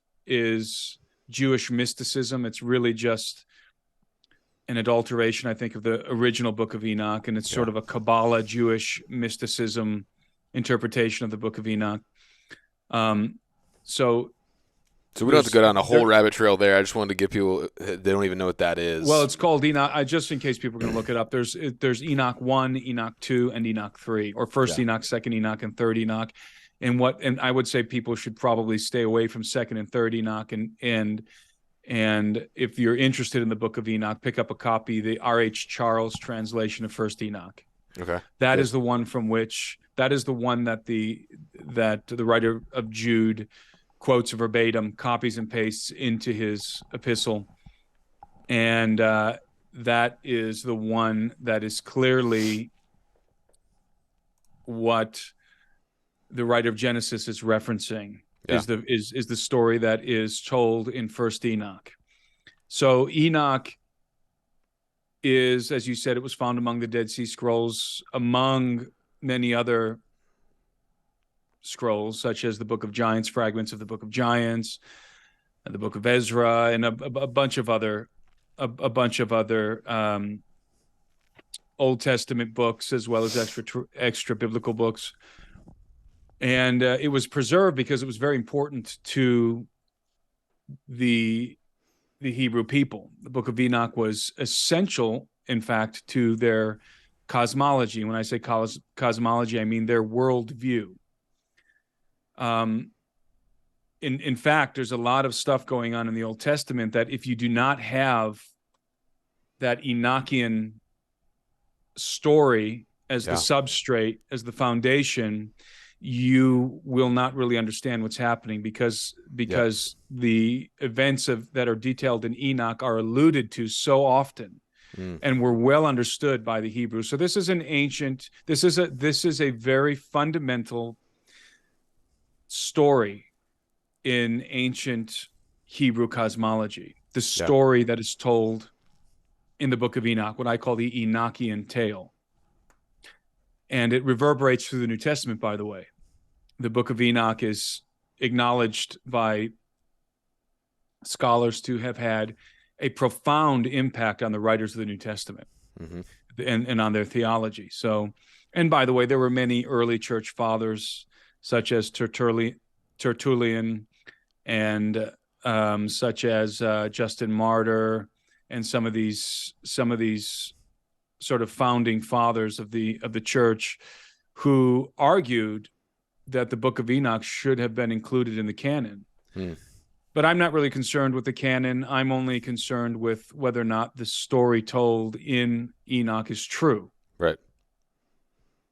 Speaker 2: Jewish mysticism. It's really just an adulteration, I think, of the original book of Enoch, and it's sort of a Kabbalah Jewish mysticism interpretation of the book of Enoch. So
Speaker 1: we don't have to go down a whole rabbit trail there. I just wanted to give people, they don't even know what that is.
Speaker 2: Well, it's called Enoch. Just in case people are going to look it up, there's Enoch 1, Enoch 2, and Enoch 3, or first Enoch, second Enoch, and third Enoch. And I would say people should probably stay away from second and third Enoch. And if you're interested in the book of Enoch, pick up a copy, the R.H. Charles translation of first Enoch.
Speaker 1: Okay.
Speaker 2: That is the one that the writer of Jude quotes verbatim, copies and pastes into his epistle. And that is the one that is clearly what the writer of Genesis is referencing, is the story that is told in first Enoch. So Enoch is, as you said, it was found among the Dead Sea Scrolls, among many other scrolls, such as the Book of Giants, fragments of the Book of Giants, and the Book of Ezra, and a bunch of other Old Testament books, as well as extra biblical books. And it was preserved because it was very important to the Hebrew people. The Book of Enoch was essential, in fact, to their cosmology. When I say cosmology, I mean their worldview. In fact, there's a lot of stuff going on in the Old Testament that if you do not have that Enochian story as the substrate, as the foundation, you will not really understand what's happening, because the events that are detailed in Enoch are alluded to so often and were well understood by the Hebrews. So this is a very fundamental story in ancient Hebrew cosmology, the story that is told in the book of Enoch, what I call the Enochian tale. And it reverberates through the New Testament, by the way. The book of Enoch is acknowledged by scholars to have had a profound impact on the writers of the New Testament and on their theology. So, and by the way, there were many early church fathers, such as Tertullian, and such as Justin Martyr and some of these sort of founding fathers of the church, who argued that the Book of Enoch should have been included in the canon. But I'm not really concerned with the canon. I'm only concerned with whether or not the story told in Enoch is true.
Speaker 1: Right.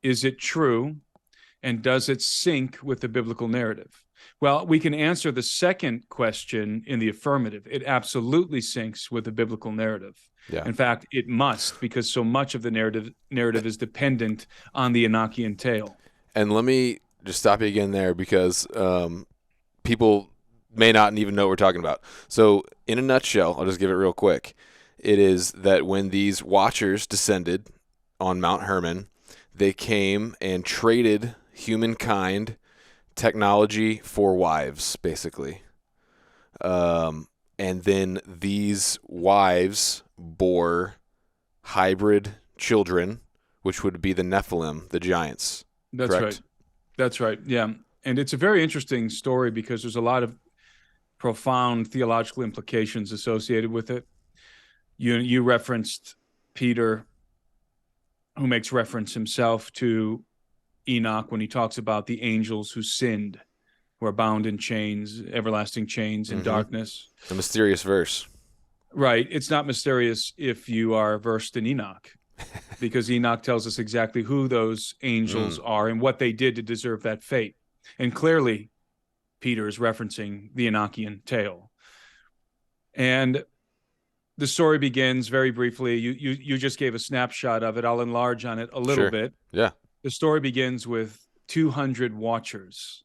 Speaker 2: Is it true? And does it sync with the biblical narrative? Well, we can answer the second question in the affirmative. It absolutely syncs with the biblical narrative.
Speaker 1: Yeah.
Speaker 2: In fact, it must, because so much of the narrative is dependent on the Enochian tale.
Speaker 1: And let me just stop you again there, because people may not even know what we're talking about. So in a nutshell, I'll just give it real quick. It is that when these watchers descended on Mount Hermon, they came and traded humankind technology for wives, basically. And then these wives bore hybrid children, which would be the Nephilim, the giants.
Speaker 2: That's
Speaker 1: correct?
Speaker 2: Right. That's right. Yeah. And it's a very interesting story because there's a lot of profound theological implications associated with it. You referenced Peter, who makes reference himself to Enoch when he talks about the angels who sinned, who are bound in chains, everlasting chains in darkness.
Speaker 1: A mysterious verse.
Speaker 2: Right. It's not mysterious if you are versed in Enoch, because Enoch tells us exactly who those angels are and what they did to deserve that fate. And clearly, Peter is referencing the Enochian tale. And the story begins very briefly. You just gave a snapshot of it. I'll enlarge on it a little bit.
Speaker 1: Yeah.
Speaker 2: The story begins with 200 watchers.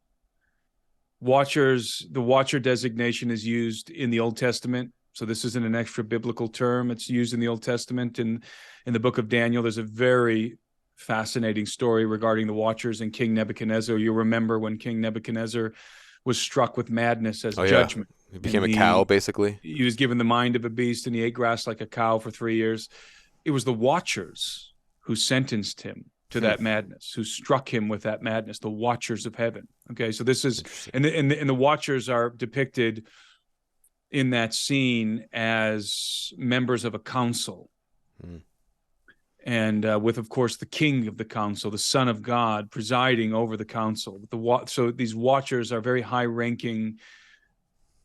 Speaker 2: The watcher designation is used in the Old Testament. So this isn't an extra biblical term. It's used in the Old Testament. In the book of Daniel, there's a very fascinating story regarding the watchers and King Nebuchadnezzar. You remember when King Nebuchadnezzar was struck with madness as judgment.
Speaker 1: Yeah. He became a cow, basically.
Speaker 2: He was given the mind of a beast, and he ate grass like a cow for 3 years. It was the watchers who sentenced him to that madness, who struck him with that madness, the watchers of heaven. Okay, so this is, and the watchers are depicted in that scene as members of a council. And with, of course, the king of the council, the Son of God, presiding over the council. So these watchers are very high-ranking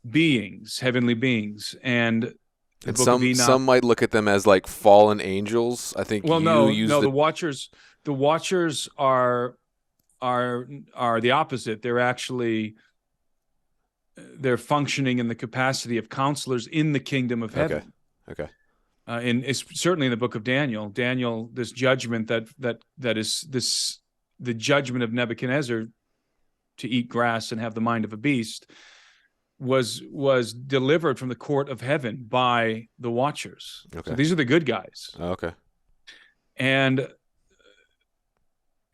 Speaker 2: beings, heavenly beings, and
Speaker 1: some might look at them as like fallen angels. I think.
Speaker 2: Well, the watchers are the opposite. They're functioning in the capacity of counselors in the kingdom of heaven.
Speaker 1: Okay.
Speaker 2: And it's certainly in the book of Daniel, this judgment that is the judgment of Nebuchadnezzar to eat grass and have the mind of a beast was delivered from the court of heaven by the watchers.
Speaker 1: Okay.
Speaker 2: So these are the good guys.
Speaker 1: Okay.
Speaker 2: And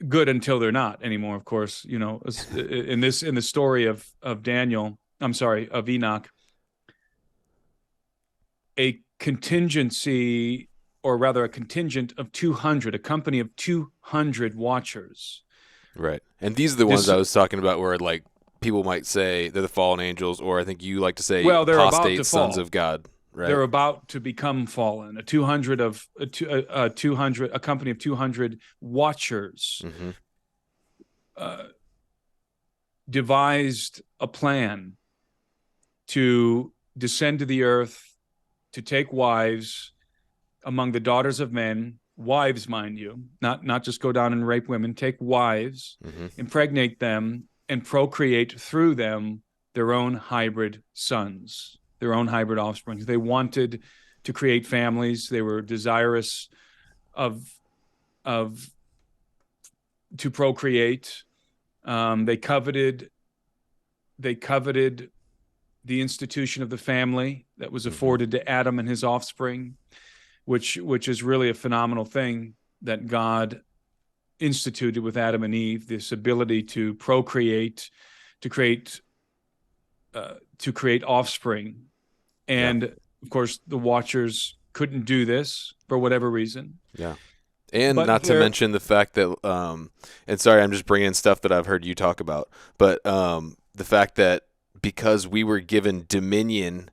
Speaker 2: good until they're not anymore, of course. You know, in the story of Enoch, a contingency, or rather a contingent of 200, a company of 200 watchers.
Speaker 1: Right. And these are the ones I was talking about, where like people might say they're the fallen angels, or I think you like to say
Speaker 2: they're
Speaker 1: apostate sons of God. Right.
Speaker 2: They're about to become fallen. A company of 200 watchers devised a plan to descend to the earth, to take wives among the daughters of men, wives, mind you, not just go down and rape women, take wives, impregnate them, and procreate through them their own hybrid sons, their own hybrid offspring. They wanted to create families. They were desirous to procreate. They coveted the institution of the family that was afforded to Adam and his offspring, which is really a phenomenal thing that God instituted with Adam and Eve, this ability to procreate, to create offspring. And of course, the watchers couldn't do this for whatever reason.
Speaker 1: Yeah. And not to mention the fact that, and sorry, I'm just bringing in stuff that I've heard you talk about, but the fact that because we were given dominion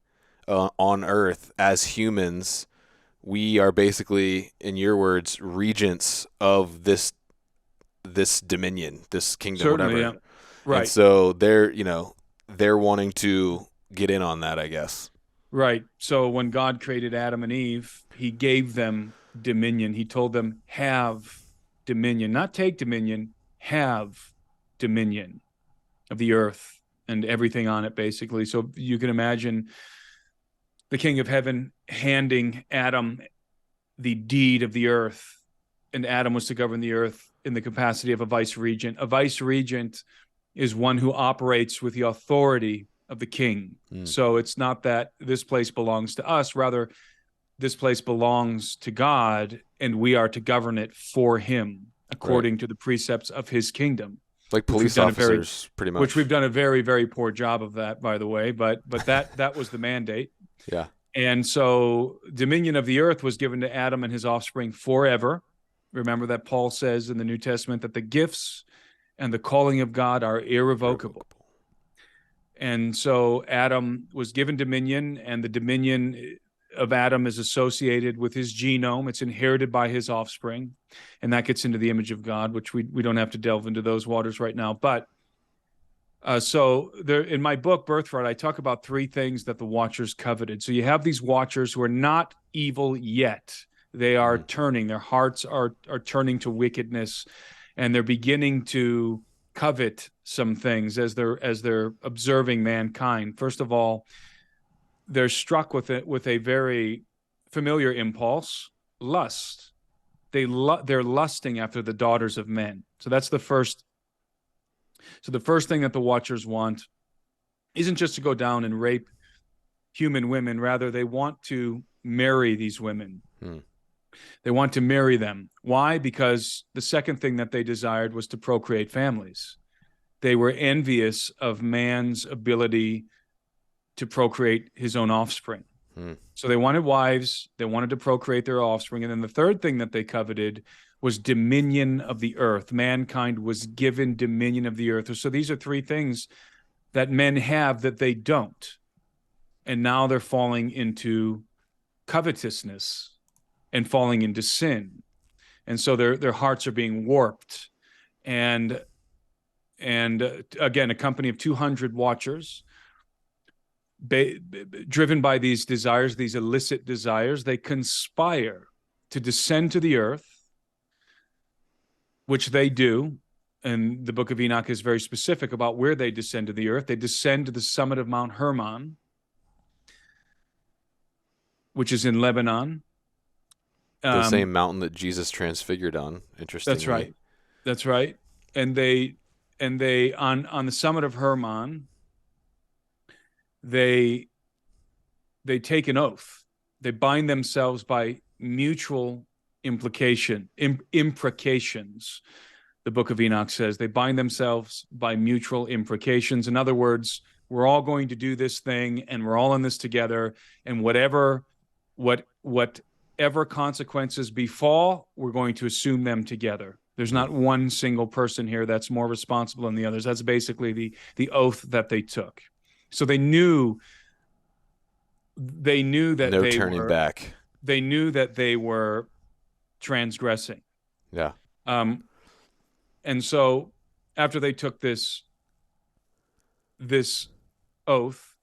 Speaker 1: on earth as humans, we are basically, in your words, regents of this dominion, this kingdom,
Speaker 2: Certainly,
Speaker 1: whatever.
Speaker 2: yeah.
Speaker 1: And
Speaker 2: Right.
Speaker 1: so they're wanting to get in on that, I guess.
Speaker 2: Right. So when God created Adam and Eve, he gave them dominion. He told them, have dominion, not take dominion, have dominion of the earth and everything on it, basically. So you can imagine the King of Heaven handing Adam the deed of the earth, and Adam was to govern the earth in the capacity of a vice regent. A vice regent is one who operates with the authority of the king. So it's not that this place belongs to us, rather, this place belongs to God, and we are to govern it for him according to the precepts of his kingdom.
Speaker 1: Like police officers, pretty much.
Speaker 2: Which we've done a very, very poor job of that, by the way. But that was the mandate.
Speaker 1: Yeah.
Speaker 2: And so dominion of the earth was given to Adam and his offspring forever. Remember that Paul says in the New Testament that the gifts and the calling of God are irrevocable. And so Adam was given dominion, and the dominion of Adam is associated with his genome. It's inherited by his offspring, and that gets into the image of God, which we don't have to delve into those waters right now. But so there, in my book, Birthright, I talk about three things that the Watchers coveted. So you have these Watchers who are not evil yet. They are turning. Their hearts are turning to wickedness, and they're beginning to covet some things as they're observing mankind. First of all, they're struck with a very familiar impulse: lust. They're lusting after the daughters of men. So that's the first. So the first thing that the Watchers want isn't just to go down and rape human women. Rather, they want to marry these women. They want to marry them. Why? Because the second thing that they desired was to procreate families. They were envious of man's ability to procreate his own offspring. So they wanted wives, they wanted to procreate their offspring. And then the third thing that they coveted was dominion of the earth. Mankind was given dominion of the earth. So these are three things that men have that they don't. And now they're falling into covetousness and falling into sin. And so their hearts are being warped. And again, a company of 200 Watchers, driven by these desires, these illicit desires, they conspire to descend to the earth, which they do. And the book of Enoch is very specific about where they descend to the earth. They descend to the summit of Mount Hermon, which is in Lebanon.
Speaker 1: The same mountain that Jesus transfigured on, interestingly.
Speaker 2: That's right. That's right. And they on the summit of Hermon, they take an oath. They bind themselves by mutual imprecations. The book of Enoch says they bind themselves by mutual imprecations. In other words, we're all going to do this thing, and we're all in this together. And whatever consequences befall, we're going to assume them together. There's not one single person here that's more responsible than the others. That's basically the oath that they took. So they knew that
Speaker 1: no turning back.
Speaker 2: They knew that they were transgressing.
Speaker 1: Yeah.
Speaker 2: And so after they took this oath,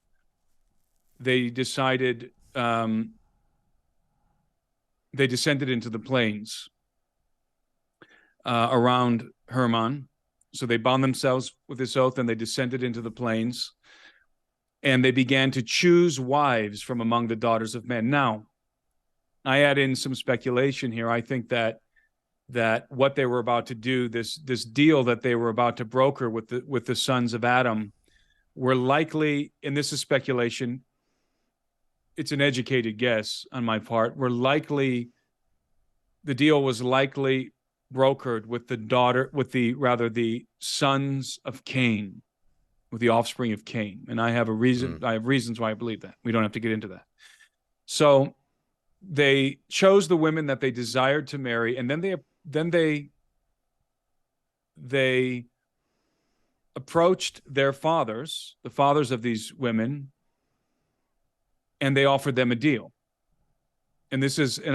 Speaker 2: they decided they descended into the plains around Hermon. So they bound themselves with this oath, and they descended into the plains, and they began to choose wives from among the daughters of men. Now, I add in some speculation here. I think that what they were about to do, this deal that they were about to broker with the sons of Adam, were likely, and this is speculation, it's an educated guess on my part, the deal was likely brokered with the sons of Cain, with the offspring of Cain. And I have reasons why I believe that. We don't have to get into that. So they chose the women that they desired to marry, and then they approached their fathers, the fathers of these women, and they offered them a deal. And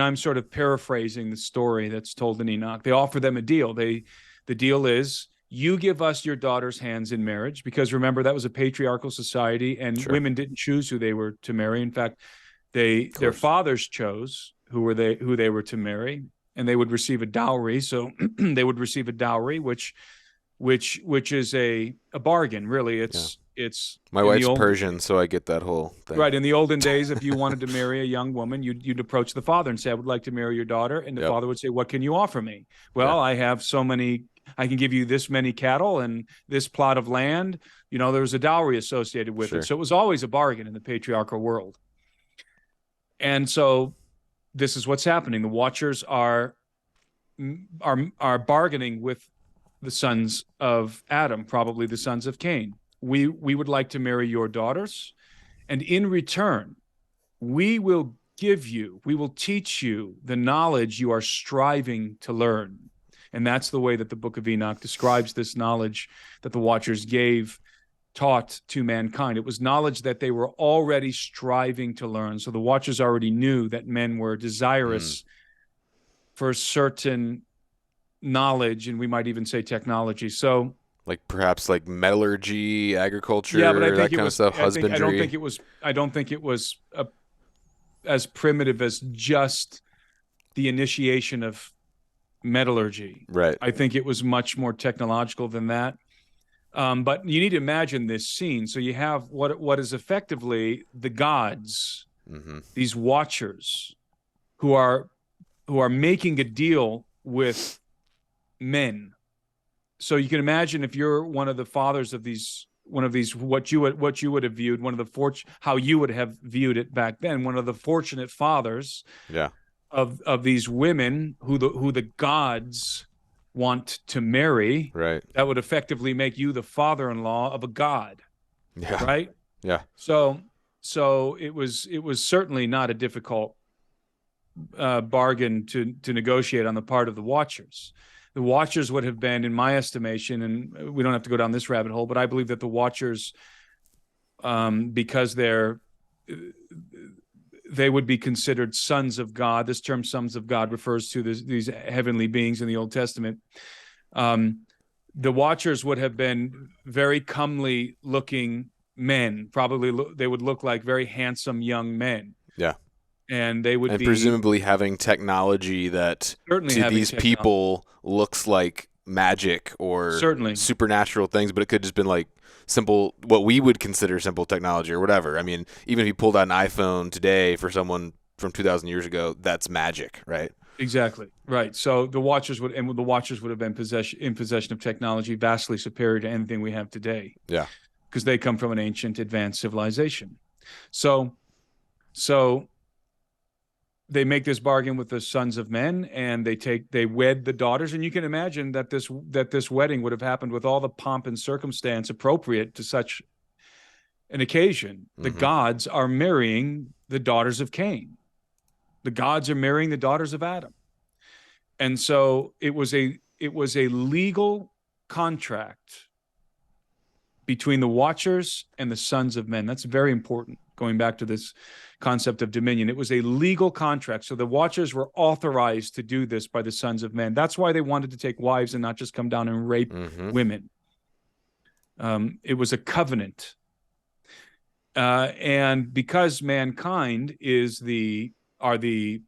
Speaker 2: I'm sort of paraphrasing the story that's told in Enoch. They offer them a deal. The deal is, you give us your daughter's hands in marriage, because remember, that was a patriarchal society, and women didn't choose who they were to marry. In fact, their fathers chose who they were to marry, and they would receive a dowry. So they would receive a dowry, which is a bargain, really. It's
Speaker 1: my wife's Persian, so I get that whole thing.
Speaker 2: Right. In the olden days, if you wanted to marry a young woman, you'd approach the father and say, I would like to marry your daughter. And the father would say, what can you offer me? Well, I have so many, I can give you this many cattle and this plot of land. There was a dowry associated with it. So it was always a bargain in the patriarchal world. And so this is what's happening. The Watchers are bargaining with the sons of Adam, probably the sons of Cain. We would like to marry your daughters, and in return, we will teach you the knowledge you are striving to learn. And that's the way that the book of Enoch describes this knowledge that the Watchers taught to mankind. It was knowledge that they were already striving to learn. So the Watchers already knew that men were desirous for certain knowledge, and we might even say technology. So,
Speaker 1: perhaps metallurgy, agriculture,
Speaker 2: but I think
Speaker 1: that kind of stuff, husbandry.
Speaker 2: I don't think it was as primitive as just the initiation of metallurgy.
Speaker 1: Right.
Speaker 2: I think it was much more technological than that. But you need to imagine this scene. So you have what is effectively the gods, these Watchers, who are making a deal with men. So you can imagine, if you're one of the fathers of what you would have viewed, how you would have viewed it back then, one of the fortunate fathers of these women who the gods want to marry.
Speaker 1: Right.
Speaker 2: That would effectively make you the father-in-law of a god.
Speaker 1: Yeah.
Speaker 2: Right.
Speaker 1: Yeah.
Speaker 2: So it was certainly not a difficult bargain to negotiate on the part of the Watchers. The Watchers would have been, in my estimation, and we don't have to go down this rabbit hole, but I believe that the Watchers, because they would be considered sons of God. This term "sons of God" refers to these heavenly beings in the Old Testament. The Watchers would have been very comely looking men. Probably they would look like very handsome young men.
Speaker 1: Yeah.
Speaker 2: And they would be
Speaker 1: presumably having technology that to these people looks like magic or supernatural things, but it could just been simple, what we would consider simple technology or whatever. I mean, even if you pulled out an iPhone today for someone from 2,000 years ago, that's magic, right?
Speaker 2: Exactly. Right. So the Watchers would have been in possession of technology vastly superior to anything we have today.
Speaker 1: Yeah.
Speaker 2: Because they come from an ancient, advanced civilization. So they make this bargain with the sons of men, and they wed the daughters. And you can imagine that this wedding would have happened with all the pomp and circumstance appropriate to such an occasion. The gods are marrying the daughters of Cain. The gods are marrying the daughters of Adam. And so it was a legal contract between the Watchers and the sons of men. That's very important, going back to this concept of dominion. It was a legal contract. So the Watchers were authorized to do this by the sons of men. That's why they wanted to take wives and not just come down and rape women. It was a covenant. And because mankind are the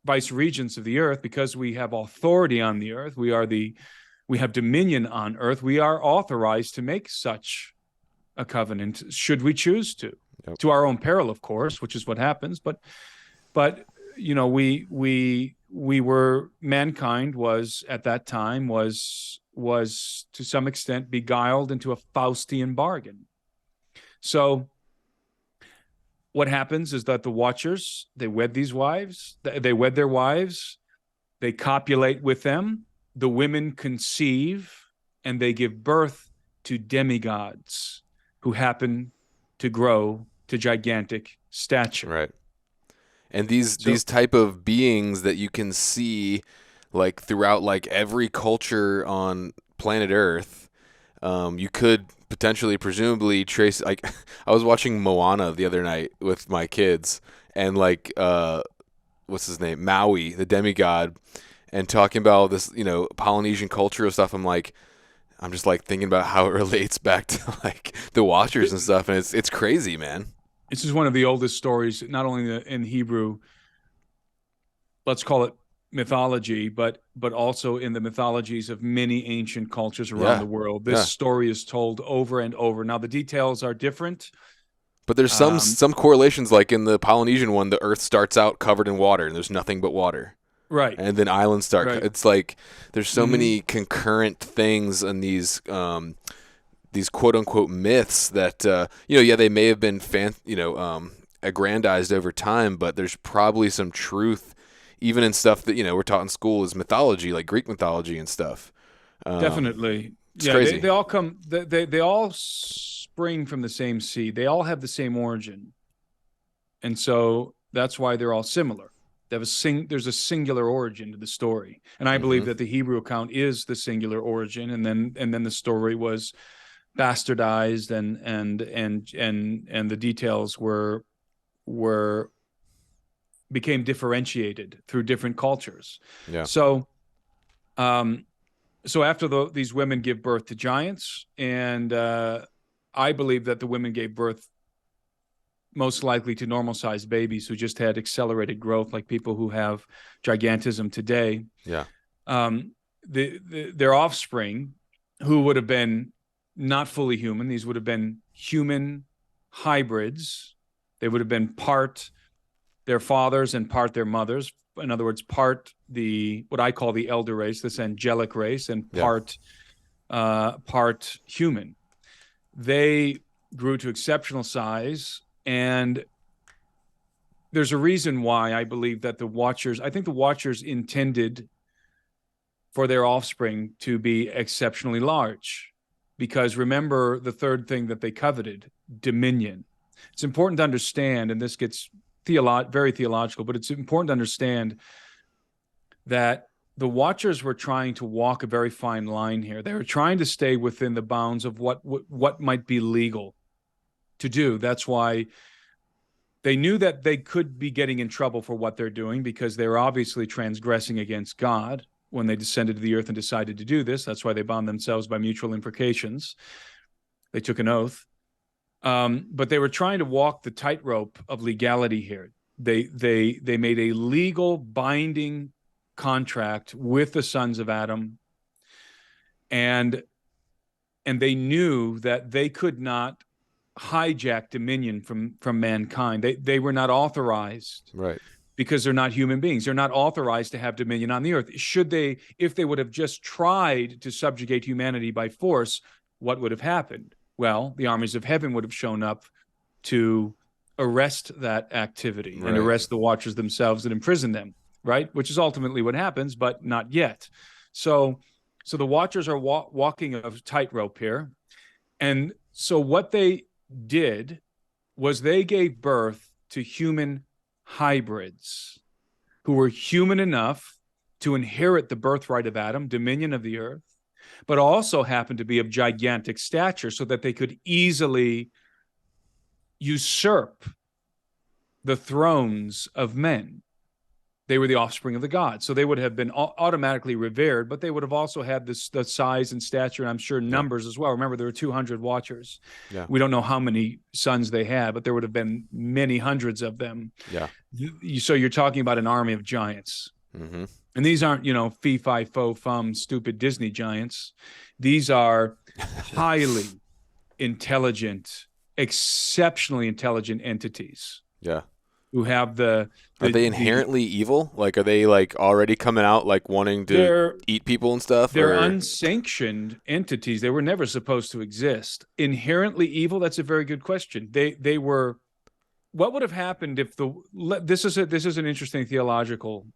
Speaker 2: vice regents of the earth, because we have authority on the earth, we have dominion on earth, we are authorized to make such a covenant should we choose to. Yep. To our own peril, of course, which is what happens. But mankind was at that time was to some extent beguiled into a Faustian bargain. So what happens is that the Watchers, they wed their wives, they copulate with them, the women conceive, and they give birth to demigods who happen to grow to gigantic stature.
Speaker 1: Right. And these type of beings that you can see throughout every culture on planet Earth, you could potentially, presumably, trace. Like, I was watching Moana the other night with my kids, and like, what's his name, Maui, the demigod, and talking about this, Polynesian culture and stuff. I'm just like thinking about how it relates back to like the Watchers and stuff, and it's crazy, man.
Speaker 2: This is one of the oldest stories, not only in Hebrew, let's call it mythology, but also in the mythologies of many ancient cultures around
Speaker 1: Yeah,
Speaker 2: the world. This
Speaker 1: yeah.
Speaker 2: story is told over and over. Now the details are different.
Speaker 1: But there's some correlations, like in the Polynesian one, the Earth starts out covered in water, and there's nothing but water.
Speaker 2: Right.
Speaker 1: And then islands start.
Speaker 2: Right.
Speaker 1: It's like there's so many concurrent things in these quote unquote myths that yeah, they may have been aggrandized over time, but there's probably some truth even in stuff that we're taught in school as mythology, like Greek mythology and stuff.
Speaker 2: Definitely.
Speaker 1: It's
Speaker 2: Yeah,
Speaker 1: crazy.
Speaker 2: they all come. They all spring from the same seed. They all have the same origin, and so that's why they're all similar. There's a singular origin to the story, and I believe that the Hebrew account is the singular origin, and then the story was bastardized, and the details became differentiated through different cultures.
Speaker 1: Yeah.
Speaker 2: So, so after these women give birth to giants, and I believe that the women gave birth most likely to normal-sized babies who just had accelerated growth, like people who have gigantism today.
Speaker 1: Yeah.
Speaker 2: Their offspring, who would have been not fully human, these would have been human hybrids. They would have been part their fathers and part their mothers. In other words, part what I call the elder race, this angelic race, and part human. They grew to exceptional size, and there's a reason why I believe that the Watchers intended for their offspring to be exceptionally large, because remember the third thing that they coveted: dominion. It's important to understand, and this gets very theological, but it's important to understand that the Watchers were trying to walk a very fine line here. They were trying to stay within the bounds of what might be legal to do. That's why they knew that they could be getting in trouble for what they're doing, because they were obviously transgressing against God when they descended to the earth and decided to do this. That's why they bound themselves by mutual imprecations. They took an oath. But they were trying to walk the tightrope of legality here. They made a legal binding contract with the sons of Adam, and they knew that they could not hijack dominion from mankind. They were not authorized,
Speaker 1: Right?
Speaker 2: Because they're not human beings. They're not authorized to have dominion on the earth. If they would have just tried to subjugate humanity by force, what would have happened? Well, the armies of heaven would have shown up to arrest that activity and arrest the Watchers themselves and imprison them, right? Which is ultimately what happens, but not yet. So the Watchers are walking a tightrope here. And so what they did was they gave birth to human hybrids who were human enough to inherit the birthright of Adam, dominion of the earth, but also happened to be of gigantic stature, so that they could easily usurp the thrones of men. They were the offspring of the gods, so they would have been automatically revered, but they would have also had the size and stature, and I'm sure numbers as well. Remember, there were 200 Watchers.
Speaker 1: Yeah.
Speaker 2: We don't know how many sons they had, but there would have been many hundreds of them.
Speaker 1: Yeah.
Speaker 2: So you're talking about an army of giants.
Speaker 1: Mm-hmm.
Speaker 2: And these aren't, fee, fi, fo, fum, stupid Disney giants. These are highly intelligent, exceptionally intelligent entities.
Speaker 1: Yeah.
Speaker 2: Who have
Speaker 1: are they inherently evil? Like, are they like already coming out like wanting to eat people and stuff?
Speaker 2: They're unsanctioned entities. They were never supposed to exist. Inherently evil? That's a very good question. They were. What would have happened if this is an interesting theological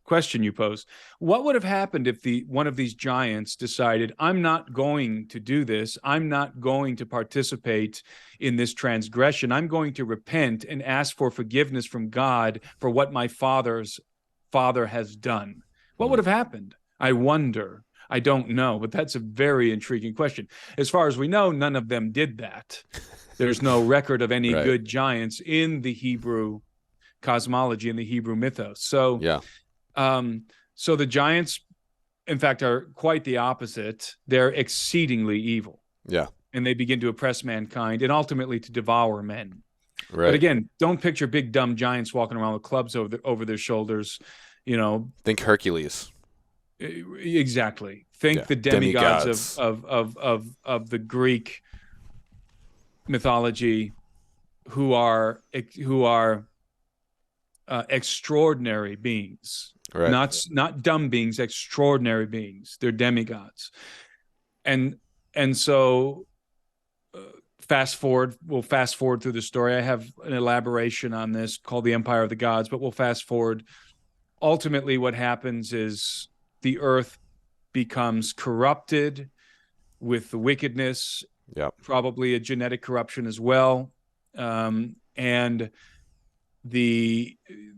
Speaker 2: question you pose. What would have happened if one of these giants decided, I'm not going to do this. I'm not going to participate in this transgression. I'm going to repent and ask for forgiveness from God for what my father's father has done. What would have happened? I wonder. I don't know, but that's a very intriguing question. As far as we know, none of them did that. There's no record of any good giants in the Hebrew cosmology, in the Hebrew mythos. So, so the giants, in fact, are quite the opposite. They're exceedingly evil.
Speaker 1: Yeah.
Speaker 2: And they begin to oppress mankind and ultimately to devour men.
Speaker 1: Right.
Speaker 2: But again, don't picture big dumb giants walking around with clubs over their shoulders.
Speaker 1: Think Hercules.
Speaker 2: Exactly. Think the demigods of the Greek mythology, who are extraordinary beings,
Speaker 1: right?
Speaker 2: Not dumb beings, extraordinary beings. They're demigods, and so. We'll fast forward through the story. I have an elaboration on this called the Empire of the Gods, but we'll fast forward. Ultimately, what happens is the earth becomes corrupted with the wickedness, probably a genetic corruption as well, and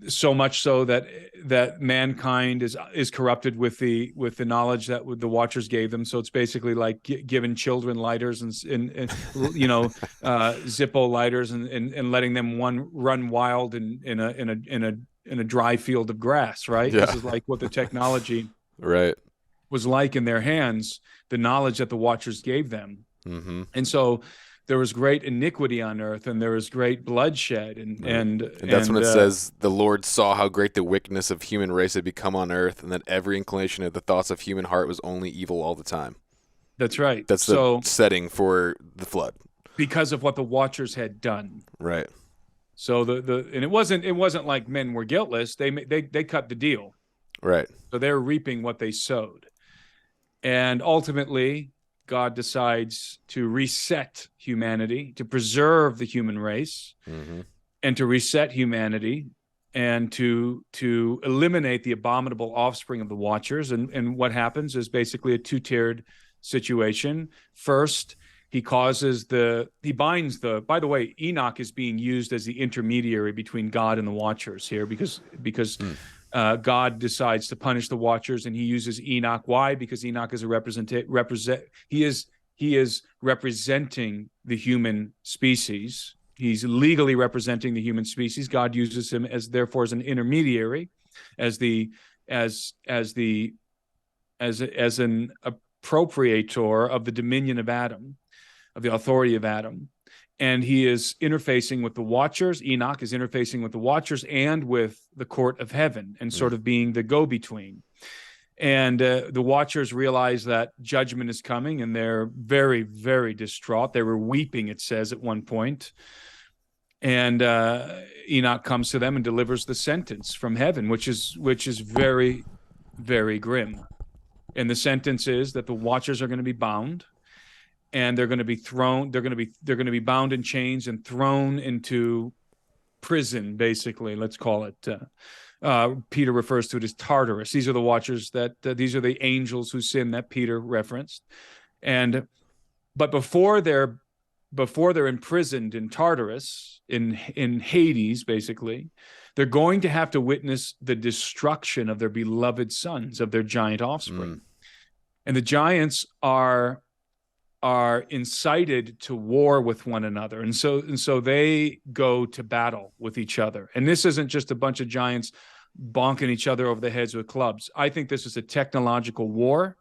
Speaker 2: so much so that mankind is corrupted with the knowledge that the Watchers gave them. So it's basically like giving children lighters and Zippo lighters and letting them run wild in a dry field of grass. Right.
Speaker 1: Yeah.
Speaker 2: This is like what the technology
Speaker 1: was
Speaker 2: like in their hands. The knowledge that the Watchers gave them, and so. There was great iniquity on earth, and there was great bloodshed, and
Speaker 1: that's when it says the Lord saw how great the wickedness of human race had become on earth, and that every inclination of the thoughts of human heart was only evil all the time.
Speaker 2: That's right.
Speaker 1: That's the setting for the flood
Speaker 2: because of what the Watchers had done.
Speaker 1: Right.
Speaker 2: So and it wasn't like men were guiltless. They cut the deal.
Speaker 1: Right.
Speaker 2: So they're reaping what they sowed, and ultimately. God decides to reset humanity, to preserve the human race, and to reset humanity, and to eliminate the abominable offspring of the Watchers. And what happens is basically a two-tiered situation. First, he binds by the way, Enoch is being used as the intermediary between God and the Watchers here because God decides to punish the Watchers, and he uses Enoch. Why? Because Enoch is he is representing the human species. He's legally representing the human species. God uses him as an intermediary, as an appropriator of the dominion of Adam, of the authority of Adam. And he is interfacing with the Watchers. Enoch is interfacing with the Watchers and with the court of heaven, and sort of being the go-between. And the Watchers realize that judgment is coming, and they're very, very distraught. They were weeping, it says, at one point. And Enoch comes to them and delivers the sentence from heaven, which is very, very grim. And the sentence is that the Watchers are going to be bound. And they're going to be thrown. They're going to be bound in chains and thrown into prison. Basically, let's call it. Peter refers to it as Tartarus. These are the Watchers these are the angels who sin that Peter referenced. But before they're imprisoned in Tartarus, in Hades, basically, they're going to have to witness the destruction of their beloved sons, of their giant offspring, and the giants are incited to war with one another. And so they go to battle with each other. And this isn't just a bunch of giants bonking each other over the heads with clubs. I think this is a technological war.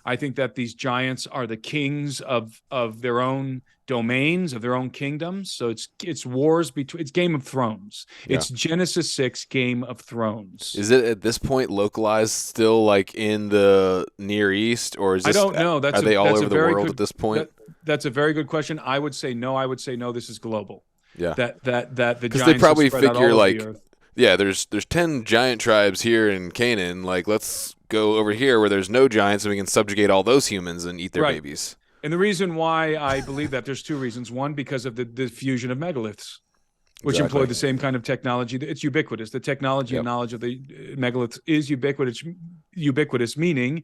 Speaker 2: I think that these giants are the kings of their own domains, of their own kingdoms. So it's wars between, it's Game of Thrones. Yeah. It's Genesis 6 Game of Thrones.
Speaker 1: Is it at this point localized still like in the Near East, or is this,
Speaker 2: I don't know.
Speaker 1: Are they all over the world at this point?
Speaker 2: That's a very good question. I would say no. This is global.
Speaker 1: Yeah.
Speaker 2: That the
Speaker 1: because
Speaker 2: giants
Speaker 1: they probably
Speaker 2: spread out
Speaker 1: figure
Speaker 2: all
Speaker 1: like,
Speaker 2: over the earth.
Speaker 1: Yeah, there's 10 giant tribes here in Canaan. Like, let's go over here where there's no giants and we can subjugate all those humans and eat their babies.
Speaker 2: And the reason why I believe that, there's two reasons. One, because of the fusion of megaliths, which employ the same kind of technology. It's ubiquitous. The technology and knowledge of the megaliths is ubiquitous, meaning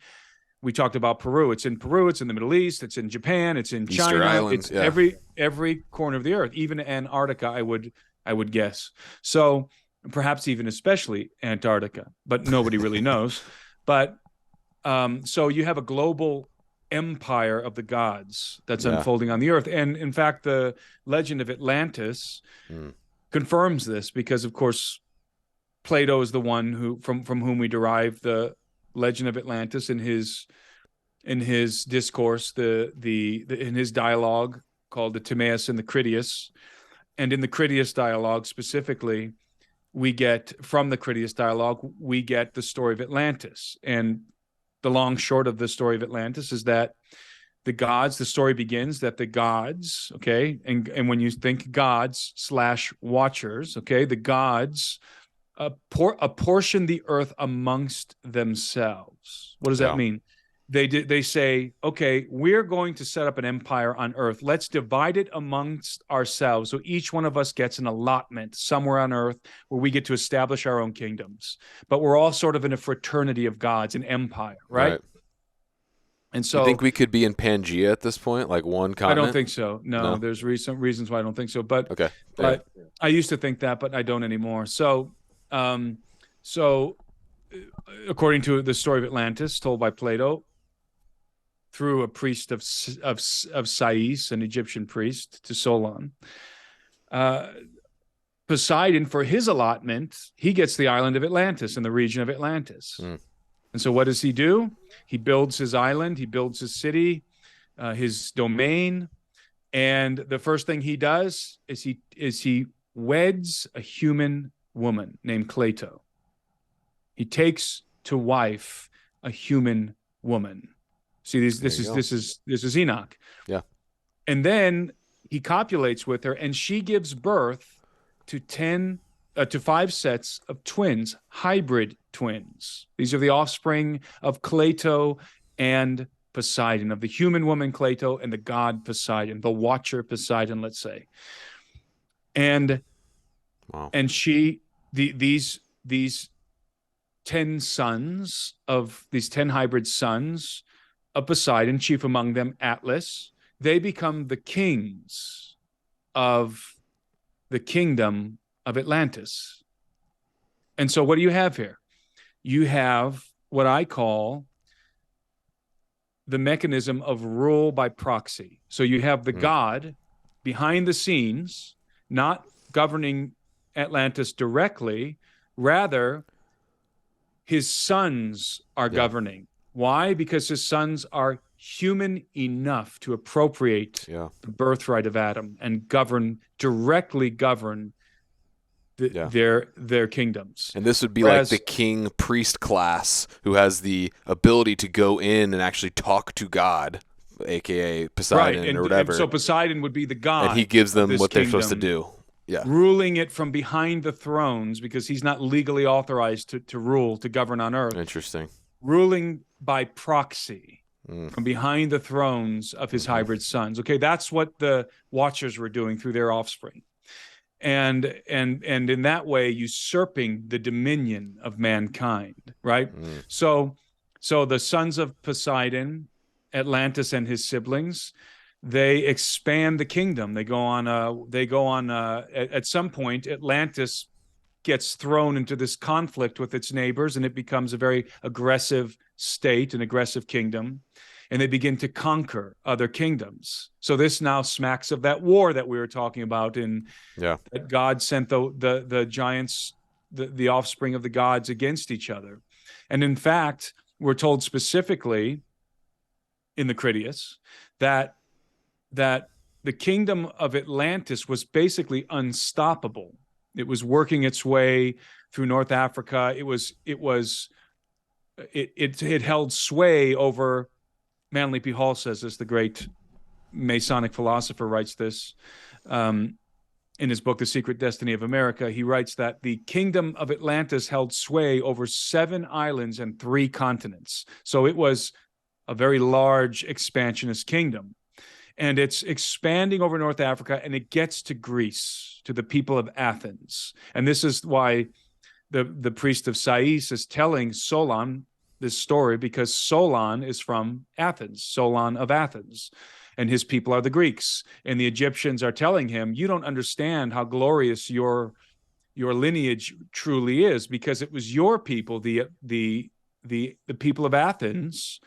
Speaker 2: we talked about Peru. It's in Peru. It's in the Middle East. It's in Japan. It's in
Speaker 1: Easter
Speaker 2: China.
Speaker 1: Islands,
Speaker 2: it's every corner of the earth, even Antarctica, I would guess. So perhaps even especially Antarctica, but nobody really knows. But So you have a global empire of the gods that's
Speaker 1: Yeah.
Speaker 2: unfolding on the earth. And in fact, the legend of Atlantis
Speaker 1: Mm.
Speaker 2: confirms this because, of course, Plato is the one who from whom we derive the legend of Atlantis in his discourse, in his dialogue called the Timaeus and the Critias. And in the Critias dialogue specifically, we get from the Critias dialogue, we get the story of Atlantis. And the long short of the story of Atlantis is that the story begins that the gods, okay, and when you think gods / watchers, okay, the gods apportion the earth amongst themselves. What does that
Speaker 1: Yeah.
Speaker 2: mean? They say, okay, we're going to set up an empire on earth. Let's divide it amongst ourselves. So each one of us gets an allotment somewhere on earth where we get to establish our own kingdoms. But we're all sort of in a fraternity of gods, an empire, right? And
Speaker 1: Do you think
Speaker 2: so
Speaker 1: we could be in Pangea at this point, like one
Speaker 2: I don't
Speaker 1: continent?
Speaker 2: think so. No, there's reasons why I don't think so. But
Speaker 1: Okay.
Speaker 2: but I used to think that, but I don't anymore. So um, so according to the story of Atlantis told by Plato through a priest of Sais, an Egyptian priest, to Solon, Poseidon, for his allotment, he gets the island of Atlantis and the region of Atlantis.
Speaker 1: Mm.
Speaker 2: And so what does he do? He builds his island, he builds his city, his domain, and the first thing he does is he weds a human woman named Cleito. He takes to wife a human woman. See, this is Enoch.
Speaker 1: Yeah.
Speaker 2: And then he copulates with her, and she gives birth to 5 sets of twins, hybrid twins. These are the offspring of Cleito and Poseidon, of the human woman Cleito and the god Poseidon, the watcher Poseidon, let's say. And
Speaker 1: wow.
Speaker 2: And these 10 sons of these 10 hybrid sons of Poseidon, chief among them Atlas, they become the kings of the kingdom of Atlantis. And so what do you have here? You have what I call the mechanism of rule by proxy. So you have the god behind the scenes, not governing Atlantis directly, rather his sons are governing. Why? Because his sons are human enough to appropriate the birthright of Adam and directly govern their kingdoms.
Speaker 1: And this would be like the king priest class who has the ability to go in and actually talk to God, aka Poseidon or whatever.
Speaker 2: And so Poseidon would be the god,
Speaker 1: and he gives them what they're supposed to do. Yeah.
Speaker 2: Ruling it from behind the thrones because he's not legally authorized to rule, to govern on earth.
Speaker 1: Interesting.
Speaker 2: Ruling by proxy from behind the thrones of his hybrid sons. Okay, that's what the Watchers were doing through their offspring. And in that way usurping the dominion of mankind, right? So the sons of Poseidon, Atlantis and his siblings, they expand the kingdom. They go on at some point Atlantis gets thrown into this conflict with its neighbors, and it becomes a very aggressive state, an aggressive kingdom, and they begin to conquer other kingdoms. So this now smacks of that war that we were talking about that God sent the giants, the offspring of the gods, against each other. And in fact, we're told specifically in the Critias that the kingdom of Atlantis was basically unstoppable. It was working its way through North Africa. It held sway over. Manly P. Hall says this, the great Masonic philosopher writes this in his book, The Secret Destiny of America. He writes that the kingdom of Atlantis held sway over 7 islands and 3 continents. So it was a very large expansionist kingdom. And it's expanding over North Africa, and it gets to Greece, to the people of Athens. And this is why the priest of Sais is telling Solon this story, because Solon is from Athens, Solon of Athens, and his people are the Greeks. And the Egyptians are telling him, you don't understand how glorious your lineage truly is, because it was your people, the the people of Athens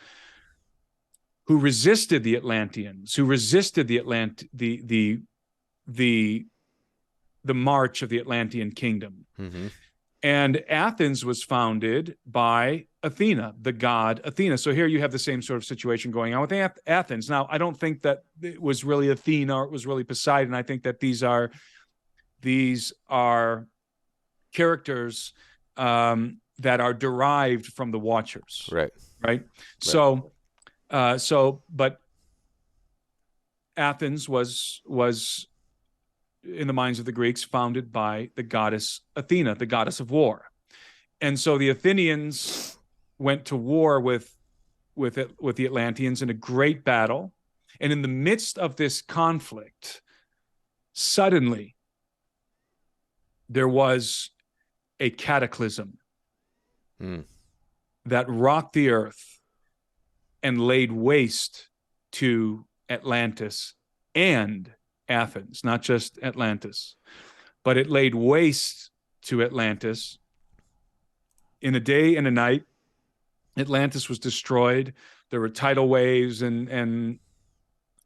Speaker 2: who resisted the Atlanteans, who resisted the march of the Atlantean kingdom.
Speaker 1: Mm-hmm.
Speaker 2: And Athens was founded by Athena, the god Athena. So here you have the same sort of situation going on with Athens. Now, I don't think that it was really Athena or it was really Poseidon. I think that these are characters that are derived from the Watchers. Right. So, but Athens was in the minds of the Greeks founded by the goddess Athena, the goddess of war. And so the Athenians went to war with the Atlanteans in a great battle. And in the midst of this conflict, suddenly there was a cataclysm that rocked the earth and laid waste to Atlantis and Athens, not just Atlantis, but it laid waste to Atlantis. In a day and a night, Atlantis was destroyed. There were tidal waves and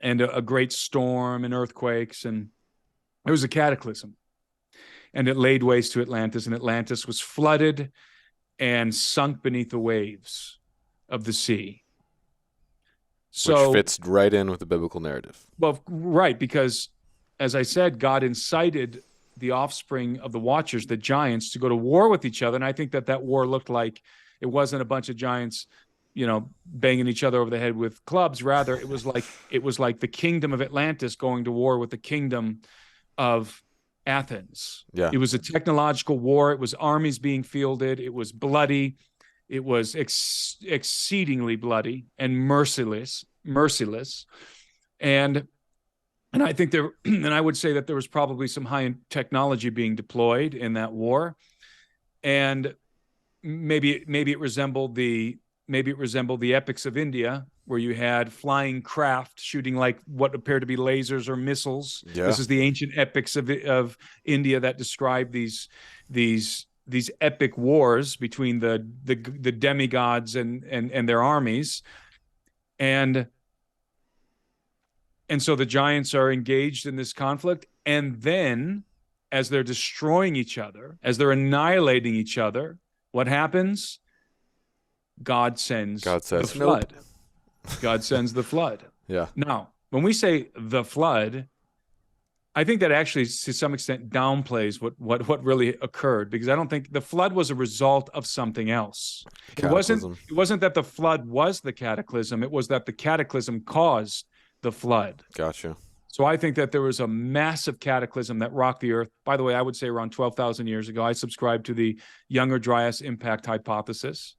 Speaker 2: a great storm and earthquakes, and there was a cataclysm. And it laid waste to Atlantis, and Atlantis was flooded and sunk beneath the waves of the sea.
Speaker 1: So, which fits right in with the biblical narrative.
Speaker 2: Well, right, because as I said, God incited the offspring of the Watchers, the giants, to go to war with each other. And I think that war looked like it wasn't a bunch of giants, banging each other over the head with clubs. Rather, it was like the kingdom of Atlantis going to war with the kingdom of Athens.
Speaker 1: Yeah.
Speaker 2: It was a technological war. It was armies being fielded. It was bloody. It was exceedingly bloody and merciless. And I think and I would say that there was probably some high-end technology being deployed in that war. And maybe it resembled the epics of India, where you had flying craft shooting like what appear to be lasers or missiles.
Speaker 1: Yeah.
Speaker 2: This is the ancient epics of India that describe these epic wars between the demigods and their armies. And so the giants are engaged in this conflict. And then as they're destroying each other, as they're annihilating each other, what happens? God sends the flood.
Speaker 1: Nope.
Speaker 2: God sends the flood.
Speaker 1: Yeah.
Speaker 2: Now, when we say the flood, I think that actually to some extent downplays what really occurred, because I don't think the flood was a result of something else. It wasn't that the flood was the cataclysm. It was that the cataclysm caused the flood.
Speaker 1: Gotcha.
Speaker 2: So I think that there was a massive cataclysm that rocked the earth. By the way, I would say around 12,000 years ago. I subscribe to the Younger Dryas impact hypothesis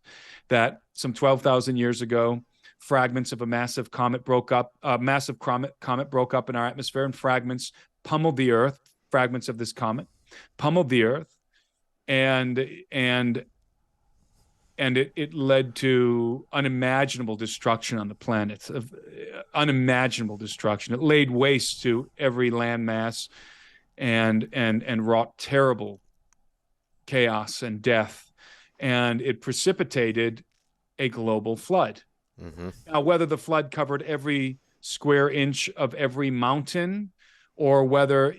Speaker 2: that some 12,000 years ago, fragments of a massive comet broke up. A massive comet broke up in our atmosphere, and fragments pummeled the earth. Fragments of this comet pummeled the earth, and it led to unimaginable destruction on the planet, unimaginable destruction. It laid waste to every landmass and wrought terrible chaos and death. And it precipitated a global flood.
Speaker 1: Mm-hmm.
Speaker 2: Now, whether the flood covered every square inch of every mountain, or whether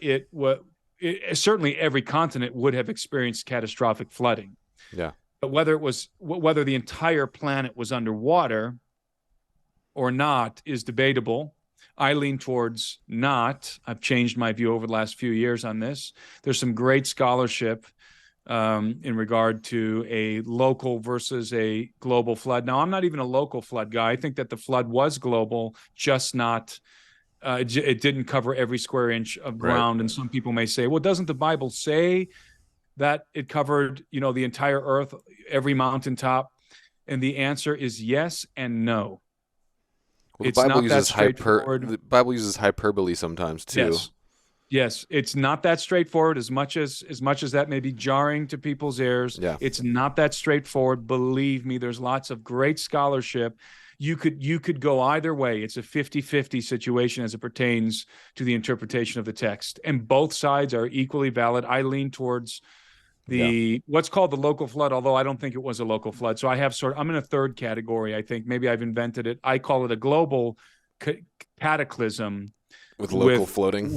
Speaker 2: certainly every continent would have experienced catastrophic flooding.
Speaker 1: Yeah.
Speaker 2: But whether the entire planet was underwater or not is debatable. I lean towards not. I've changed my view over the last few years on this. There's some great scholarship in regard to a local versus a global flood. Now, I'm not even a local flood guy. I think that the flood was global, just not. It didn't cover every square inch of ground. Right. And some people may say, well, doesn't the Bible say that it covered, the entire earth, every mountaintop? And the answer is yes and no.
Speaker 1: Well, the Bible uses the Bible uses hyperbole sometimes too.
Speaker 2: Yes, it's not that straightforward. As much as that may be jarring to people's ears,
Speaker 1: yeah.
Speaker 2: It's not that straightforward. Believe me, there's lots of great scholarship. You could go either way. It's a 50-50 situation as it pertains to the interpretation of the text, and both sides are equally valid. I lean towards
Speaker 1: Yeah.
Speaker 2: the what's called the local flood, although I don't think it was a local flood. So I'm in a third category. I think maybe I've invented it. I call it a global cataclysm
Speaker 1: With local
Speaker 2: with
Speaker 1: flooding.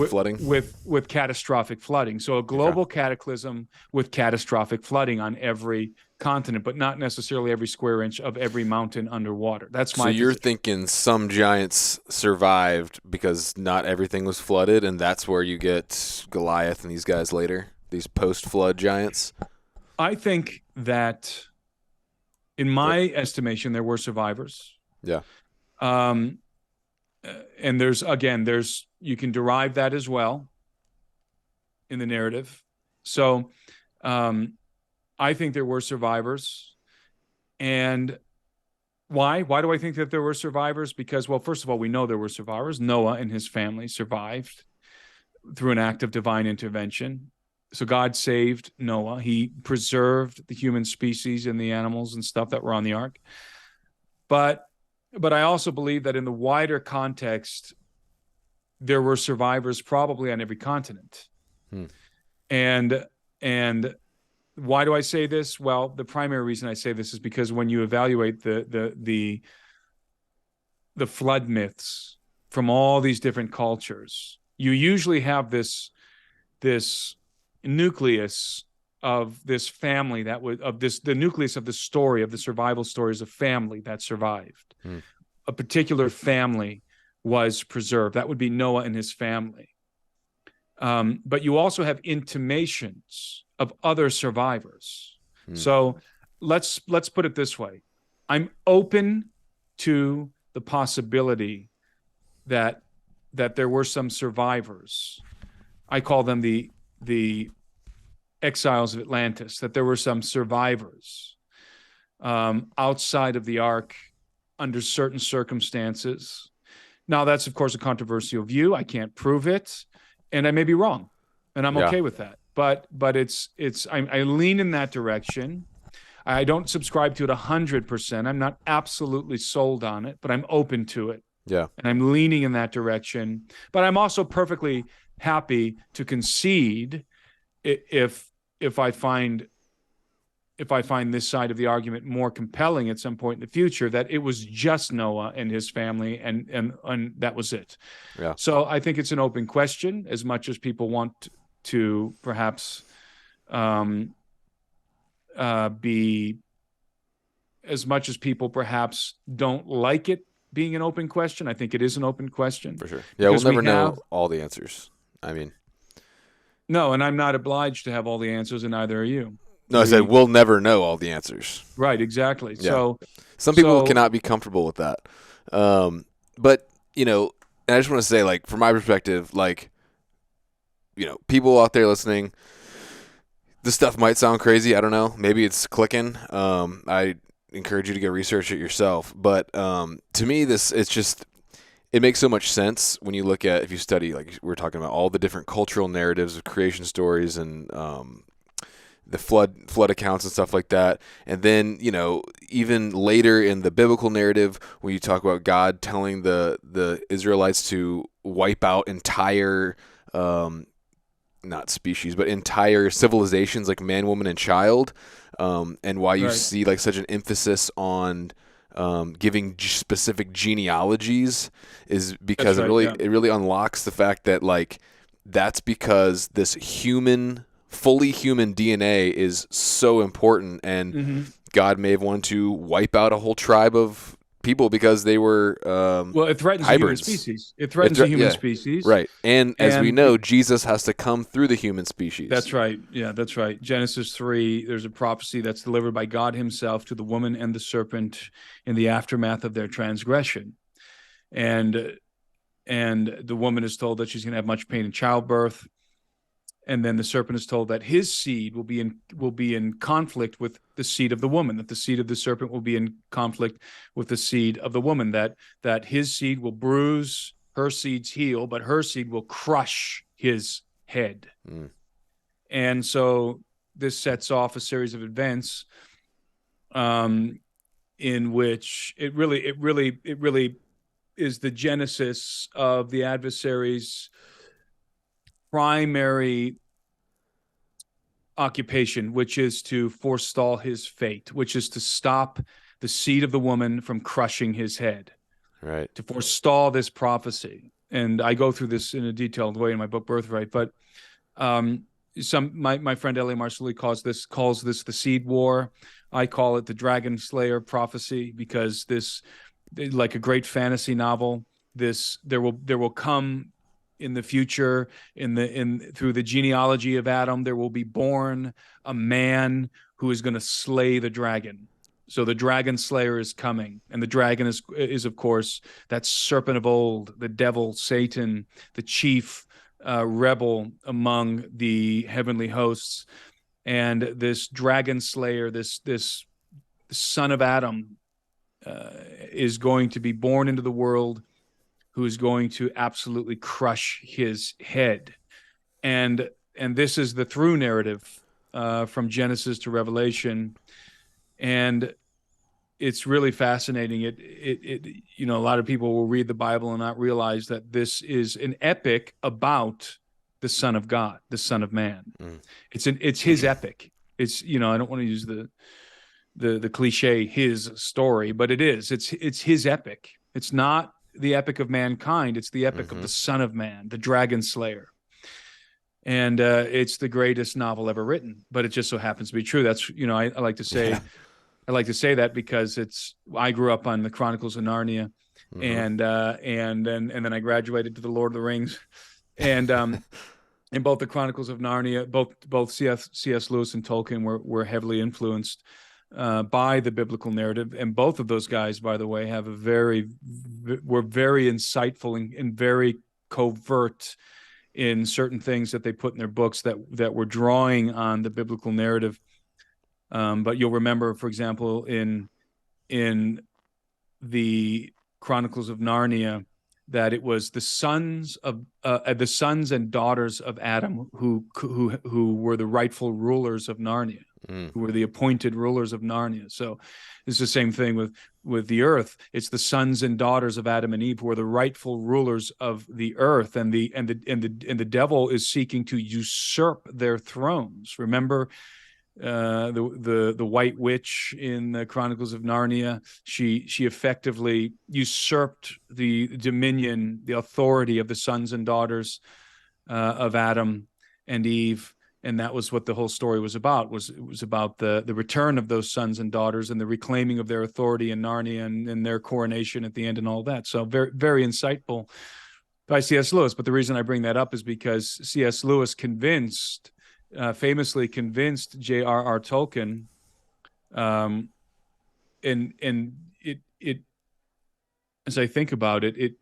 Speaker 2: with catastrophic flooding. So a
Speaker 1: Okay.
Speaker 2: global cataclysm with catastrophic flooding on every continent, but not necessarily every square inch of every mountain underwater. That's
Speaker 1: So
Speaker 2: my
Speaker 1: you're
Speaker 2: position.
Speaker 1: thinking some giants survived because not everything was flooded, and that's where you get Goliath and these guys later, these post-flood giants.
Speaker 2: I think that, in
Speaker 1: But
Speaker 2: my estimation, there were survivors.
Speaker 1: yeah,
Speaker 2: Um, and there's you can derive that as well in the narrative. So um, I think there were survivors. And why? Why do I think that there were survivors? Because, well, first of all, we know there were survivors. Noah and his family survived through an act of divine intervention. So God saved Noah. He preserved the human species and the animals and stuff that were on the ark. But I also believe that in the wider context, there were survivors probably on every continent.
Speaker 1: Hmm.
Speaker 2: And and why do I say this? Well, the primary reason I say this is because when you evaluate the flood myths from all these different cultures, you usually have this nucleus of this family that was of this the nucleus of the story of the survival stories of family that survived.
Speaker 1: Hmm.
Speaker 2: A particular family was preserved. That would be Noah and his family. But you also have intimations of other survivors.
Speaker 1: Hmm.
Speaker 2: So let's put it this way: I'm open to the possibility that there were some survivors. I call them the exiles of Atlantis. That there were some survivors outside of the ark under certain circumstances. Now, that's of course a controversial view. I can't prove it, and I may be wrong, and I'm
Speaker 1: Yeah.
Speaker 2: okay with that. But I lean in that direction. I don't subscribe to it 100%. I'm not absolutely sold on it, but I'm open to it,
Speaker 1: Yeah.
Speaker 2: and I'm leaning in that direction. But I'm also perfectly happy to concede if if I find this side of the argument more compelling at some point in the future, that it was just Noah and his family, and that was it.
Speaker 1: Yeah.
Speaker 2: So I think it's an open question, as much as people want to perhaps um, be, as much as people perhaps don't like it being an open question. I think it is an open question
Speaker 1: For sure. Yeah, we'll
Speaker 2: because we
Speaker 1: never know
Speaker 2: have
Speaker 1: all the answers. I mean,
Speaker 2: no, and I'm not obliged to have all the answers, and neither are you.
Speaker 1: no, I said
Speaker 2: We
Speaker 1: we'll never know all the answers.
Speaker 2: Right, exactly.
Speaker 1: Yeah.
Speaker 2: So
Speaker 1: Some people
Speaker 2: so
Speaker 1: cannot be comfortable with that. But, and I just want to say, like, from my perspective, like, people out there listening, this stuff might sound crazy. I don't know. Maybe it's clicking. I encourage you to go research it yourself. But to me, it makes so much sense when you look at, if you study, like we were talking about, all the different cultural narratives of creation stories and the flood accounts and stuff like that. And then, even later in the biblical narrative, when you talk about God telling the Israelites to wipe out entire not species, but entire civilizations, like man, woman, and child, and why you
Speaker 2: right.
Speaker 1: see like such an emphasis on giving specific genealogies is because
Speaker 2: That's right. Yeah.
Speaker 1: it really unlocks the fact that, like, that's because this fully human DNA is so important, and
Speaker 2: Mm-hmm.
Speaker 1: God may have wanted to wipe out a whole tribe of people because they were
Speaker 2: Well, it threatens the human
Speaker 1: hybrids.
Speaker 2: species. It threatens the human
Speaker 1: Yeah,
Speaker 2: species,
Speaker 1: right. And as we
Speaker 2: and
Speaker 1: know, Jesus has to come through the human species.
Speaker 2: that's right. Yeah, that's right. Genesis 3. There's a prophecy that's delivered by God Himself to the woman and the serpent in the aftermath of their transgression, and the woman is told that she's going to have much pain in childbirth. And then the serpent is told that his seed will be in conflict with the seed of the woman, that the seed of the serpent will be in conflict with the seed of the woman, that his seed will bruise her seed's heel, but her seed will crush his head.
Speaker 1: Mm.
Speaker 2: And so this sets off a series of events in which it really is the genesis of the adversary's primary occupation, which is to forestall his fate, which is to stop the seed of the woman from crushing his head,
Speaker 1: Right.
Speaker 2: to forestall this prophecy. And I go through this in a detailed way in my book Birthright. But my friend Elie Marsali calls this the seed war. I call it the Dragon Slayer prophecy, because this, like a great fantasy novel, there will come in the future, through the genealogy of Adam, there will be born a man who is going to slay the dragon. So the dragon slayer is coming, and the dragon is of course that serpent of old, the devil, Satan, the chief rebel among the heavenly hosts. And this dragon slayer, this son of Adam, is going to be born into the world, who is going to absolutely crush his head. And this is the through narrative from Genesis to Revelation. And it's really fascinating. A lot of people will read the Bible and not realize that this is an epic about the Son of God, the Son of Man. It's his epic. It's, I don't want to use the cliche, his story, but it's his epic. It's not the epic of mankind. It's the epic of the Son of Man, the Dragon Slayer. And it's the greatest novel ever written, but it just so happens to be true. That's, I like to say, I like to say that because I grew up on the Chronicles of Narnia, and then I graduated to the Lord of the Rings, and in both the Chronicles of Narnia, both C.S. Lewis and Tolkien were heavily influenced by the biblical narrative, and both of those guys, by the way, were very insightful and very covert in certain things that they put in their books that were drawing on the biblical narrative. But you'll remember, for example, in the Chronicles of Narnia, that it was the sons and daughters of Adam who were the rightful rulers of Narnia, who were the appointed rulers of Narnia. So it's the same thing with the earth. It's the sons and daughters of Adam and Eve who are the rightful rulers of the earth, and the devil is seeking to usurp their thrones. Remember the White Witch in the Chronicles of Narnia? She effectively usurped the dominion, the authority of the sons and daughters of Adam and Eve. And that was what the whole story was about. It was about the return of those sons and daughters and the reclaiming of their authority in Narnia, and their coronation at the end and all that. So very, very insightful by C.S. Lewis. But the reason I bring that up is because C.S. Lewis famously convinced J.R.R. Tolkien, and it as I think about it,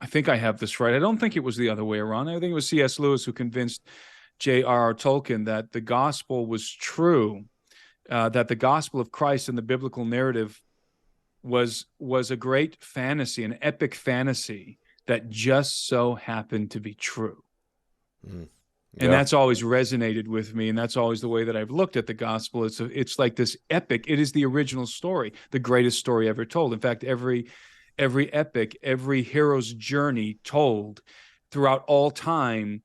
Speaker 2: I think I have this right. I don't think it was the other way around. I think it was C.S. Lewis who convinced J.R.R. Tolkien that the gospel was true, that the gospel of Christ in the biblical narrative was a great fantasy, an epic fantasy that just so happened to be true. Yeah. And that's always resonated with me, and that's always the way that I've looked at the gospel. It's like this epic. It is the original story, the greatest story ever told. In fact, every epic, every hero's journey told throughout all time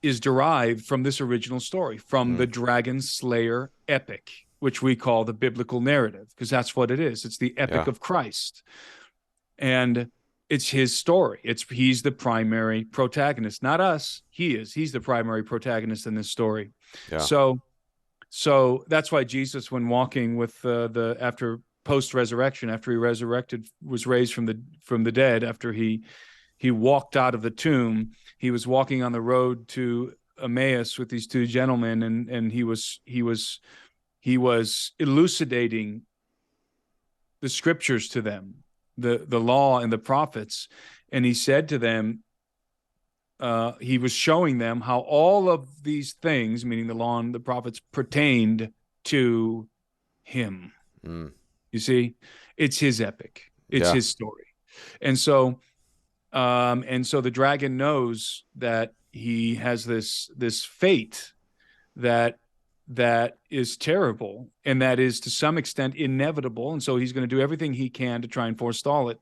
Speaker 2: is derived from this original story, from the Dragon Slayer epic, which we call the biblical narrative, because that's what it is. It's the epic of Christ. And it's his story. He's the primary protagonist, not us. He's the primary protagonist in this story. Yeah. So that's why Jesus, when walking with after post-resurrection, after he resurrected, was raised from the dead, after he walked out of the tomb, he was walking on the road to Emmaus with these two gentlemen, and he was elucidating the scriptures to them, the law and the prophets. And he said to them, he was showing them how all of these things, meaning the law and the prophets, pertained to him. You see, it's his epic. It's his story. And so the dragon knows that he has this fate that is terrible, and that is to some extent inevitable. And so he's going to do everything he can to try and forestall it.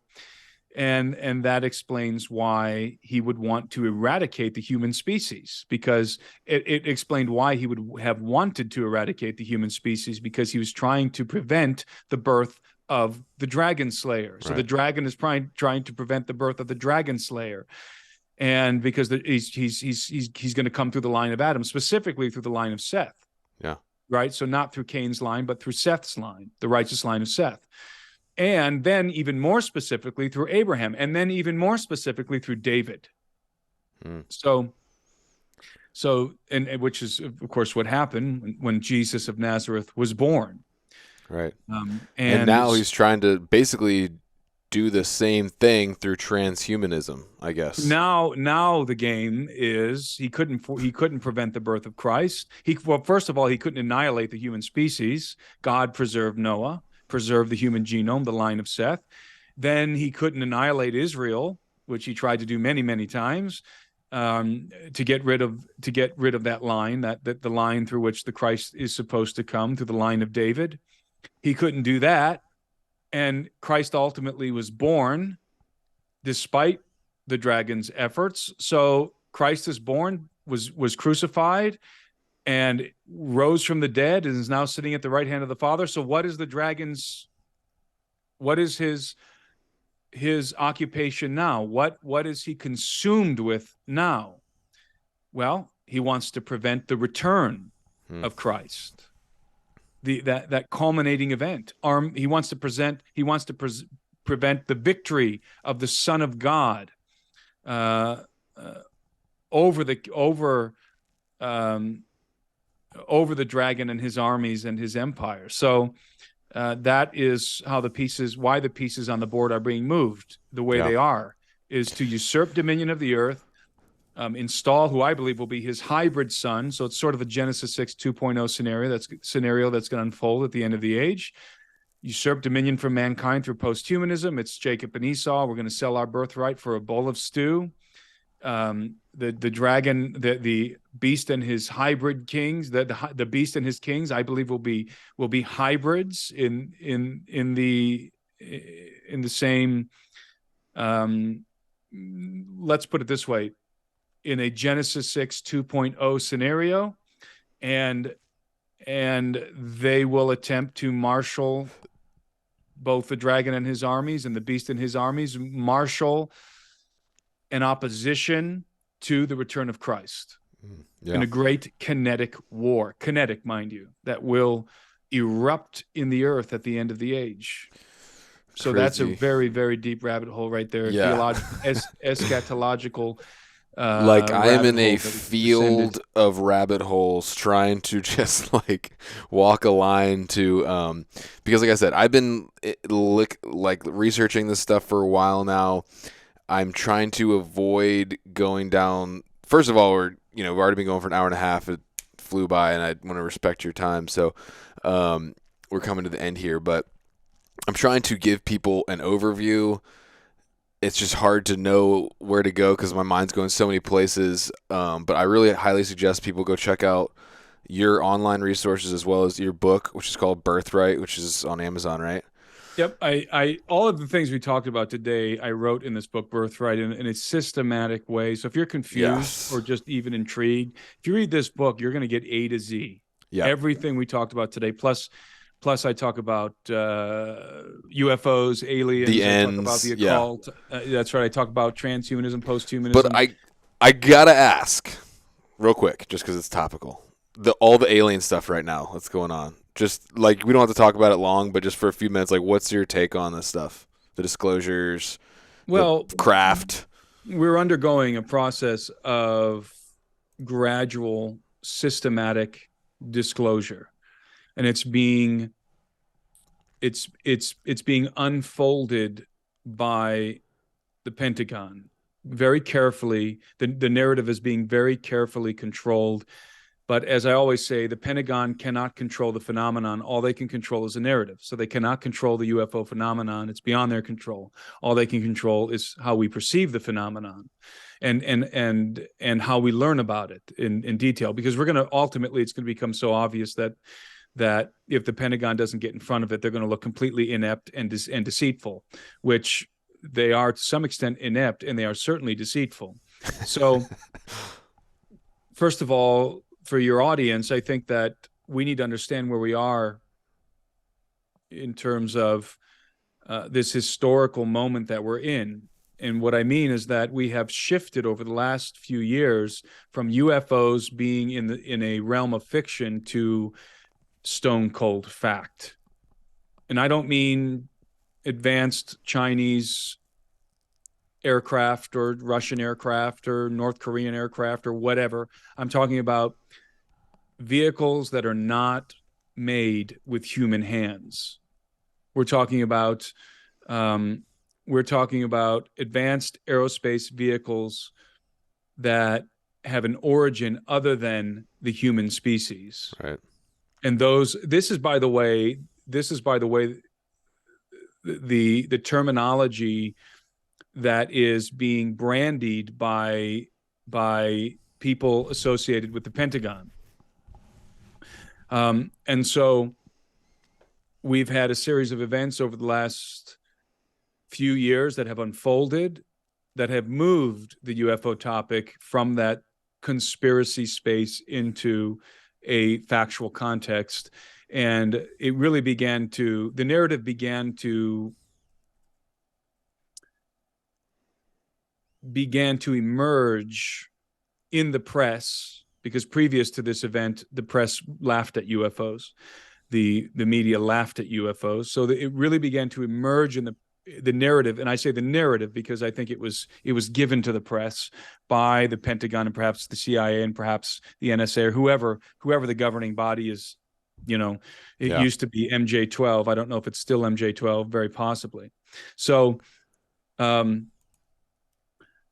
Speaker 2: And that explains why he would want to eradicate the human species, because it explained why he would have wanted to eradicate the human species, because he was trying to prevent the birth of the dragon slayer. So the dragon is trying to prevent the birth of the dragon slayer. And because he's going to come through the line of Adam, specifically through the line of Seth.
Speaker 1: Yeah.
Speaker 2: Right. So not through Cain's line, but through Seth's line, the righteous line of Seth. And then even more specifically through Abraham, and then even more specifically through David. So, and which is, of course, what happened when Jesus of Nazareth was born.
Speaker 1: Right.
Speaker 2: And
Speaker 1: now he's trying to basically do the same thing through transhumanism, I guess.
Speaker 2: Now the game is he couldn't prevent the birth of Christ. Well, first of all, he couldn't annihilate the human species. God preserved Noah, preserved the human genome, the line of Seth. Then he couldn't annihilate Israel, which he tried to do many, many times, to get rid of that line, that the line through which the Christ is supposed to come, through the line of David. He couldn't do that. And Christ ultimately was born despite the dragon's efforts. So Christ is born, was crucified, and rose from the dead, and is now sitting at the right hand of the Father. So what is his occupation now? What is he consumed with now? Well, he wants to prevent the return of Christ. That culminating event. He wants to prevent the victory of the Son of God over the dragon and his armies and his empire. So that is why the pieces on the board are being moved the way they are, is to usurp dominion of the earth, install who I believe will be his hybrid son. So it's sort of a Genesis 6 2.0 scenario that's going to unfold at the end of the age. Usurp dominion from mankind through posthumanism. It's Jacob and Esau. We're going to sell our birthright for a bowl of stew. The dragon, the beast and his hybrid kings, the beast and his kings, I believe will be hybrids in the same. Let's put it this way: in a Genesis 6 2.0 scenario, and they will attempt to marshal both the dragon and his armies and the beast and his armies, marshal an opposition to the return of Christ in a great kinetic war, mind you, that will erupt in the earth at the end of the age. So that's a very, very deep rabbit hole right there. Eschatological.
Speaker 1: I am in a field of rabbit holes trying to just walk a line to because like I said, I've been researching this stuff for a while now. I'm trying to avoid going down. First of all, we've already been going for an hour and a half. It flew by, and I want to respect your time. So we're coming to the end here, but I'm trying to give people an overview. It's just hard to know where to go because my mind's going so many places. But I really highly suggest people go check out your online resources as well as your book, which is called Birthright, which is on Amazon, right?
Speaker 2: Yep. I all of the things we talked about today, I wrote in this book, Birthright, in a systematic way. So if you're confused or just even intrigued, if you read this book, you're going to get A to Z. Yeah. Everything we talked about today, plus I talk about UFOs, aliens,
Speaker 1: the
Speaker 2: ends, talk about the occult. That's right. I talk about transhumanism, posthumanism.
Speaker 1: But I gotta ask, real quick, just because it's topical, all the alien stuff right now that's going on. Just we don't have to talk about it long, but just for a few minutes, what's your take on this stuff? The disclosures, the craft.
Speaker 2: We're undergoing a process of gradual, systematic disclosure. And it's being unfolded by the Pentagon very carefully. The narrative is being very carefully controlled. But as I always say, the Pentagon cannot control the phenomenon. All they can control is the narrative. So they cannot control the UFO phenomenon. It's beyond their control. All they can control is how we perceive the phenomenon and how we learn about it in detail. Because it's going to become so obvious that if the Pentagon doesn't get in front of it, they're going to look completely inept and deceitful, which they are to some extent inept, and they are certainly deceitful. So, first of all, for your audience, I think that we need to understand where we are in terms of this historical moment that we're in. And what I mean is that we have shifted over the last few years from UFOs being in a realm of fiction to stone cold fact. And I don't mean advanced Chinese aircraft or Russian aircraft or North Korean aircraft or whatever. I'm talking about vehicles that are not made with human hands. We're talking about advanced aerospace vehicles that have an origin other than the human species.
Speaker 1: Right.
Speaker 2: And this is by the way the terminology that is being brandied by people associated with the Pentagon. And so we've had a series of events over the last few years that have unfolded, that have moved the UFO topic from that conspiracy space into a factual context. And it really the narrative began to emerge in the press, because previous to this event, the press laughed at UFOs. The media laughed at UFOs. So it really began to emerge in the narrative, and I say the narrative because I think it was given to the press by the Pentagon and perhaps the CIA and perhaps the NSA or whoever the governing body is. It used to be MJ-12. I don't know if it's still MJ-12, very possibly. So it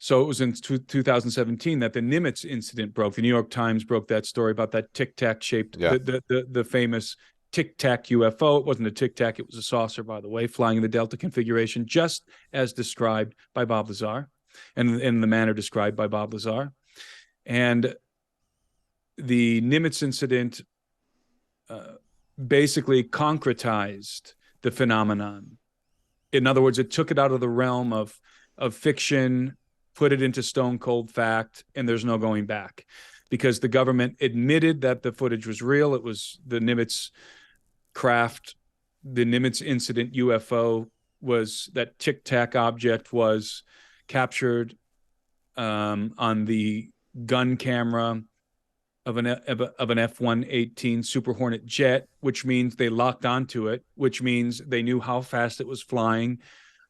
Speaker 2: was in 2017 that the Nimitz incident broke. The New York Times broke that story about that tic-tac shaped, the famous tic-tac UFO. It wasn't a tic-tac, it was a saucer, by the way, flying in the Delta configuration, just as described by Bob Lazar, and in the manner described by Bob Lazar. And the Nimitz incident basically concretized the phenomenon. In other words, it took it out of the realm of fiction, put it into stone cold fact, and there's no going back, because the government admitted that the footage was real. It was the Nimitz craft, the Nimitz incident UFO was, that tic-tac object was captured on the gun camera of an F-118 Super Hornet jet, which means they locked onto it, which means they knew how fast it was flying.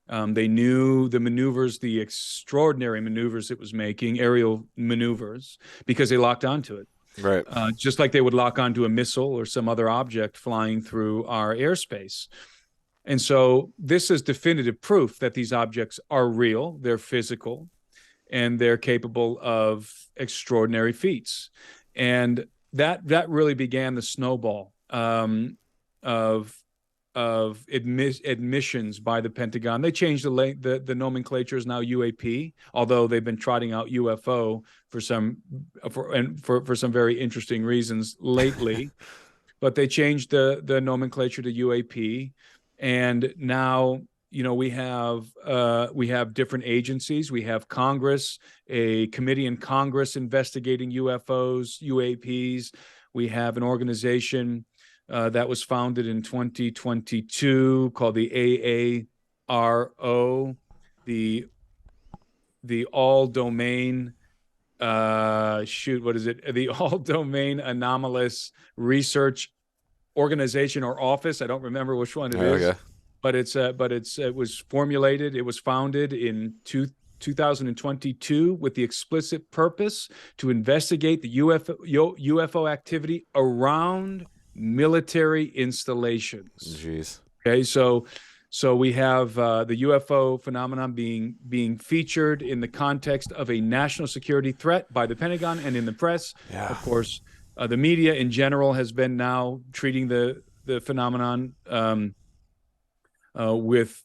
Speaker 2: They knew the maneuvers, the extraordinary maneuvers it was making, aerial maneuvers, because they locked onto it.
Speaker 1: Right.
Speaker 2: Just like they would lock onto a missile or some other object flying through our airspace. And so this is definitive proof that these objects are real, they're physical, and they're capable of extraordinary feats. And that really began the snowball of admissions by the Pentagon. They changed the nomenclature is now UAP, although they've been trotting out UFO for some very interesting reasons lately. But they changed the nomenclature to UAP, and now we have different agencies. We have Congress, a committee in Congress investigating UFOs, UAPs. We have an organization that was founded in 2022 called the AARO, the All Domain the All Domain Anomalous Research Organization or Office. I don't remember which one it is. Okay. But it was formulated. It was founded in 2022 with the explicit purpose to investigate the UFO activity around military installations.
Speaker 1: Jeez.
Speaker 2: Okay, so we have the UFO phenomenon being featured in the context of a national security threat by the Pentagon and in the press. Yeah. Of course, the media in general has been now treating the phenomenon with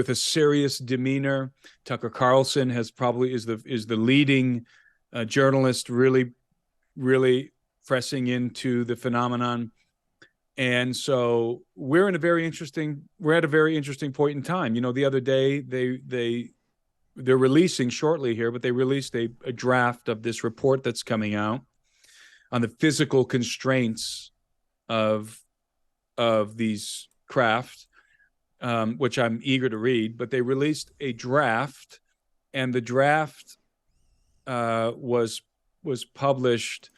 Speaker 2: a serious demeanor. Tucker Carlson is the leading journalist, really pressing into the phenomenon. And so we're at a very interesting point in time. The other day they're releasing shortly here, but they released a draft of this report that's coming out on the physical constraints of these craft, which I'm eager to read. But they released a draft, and the draft was published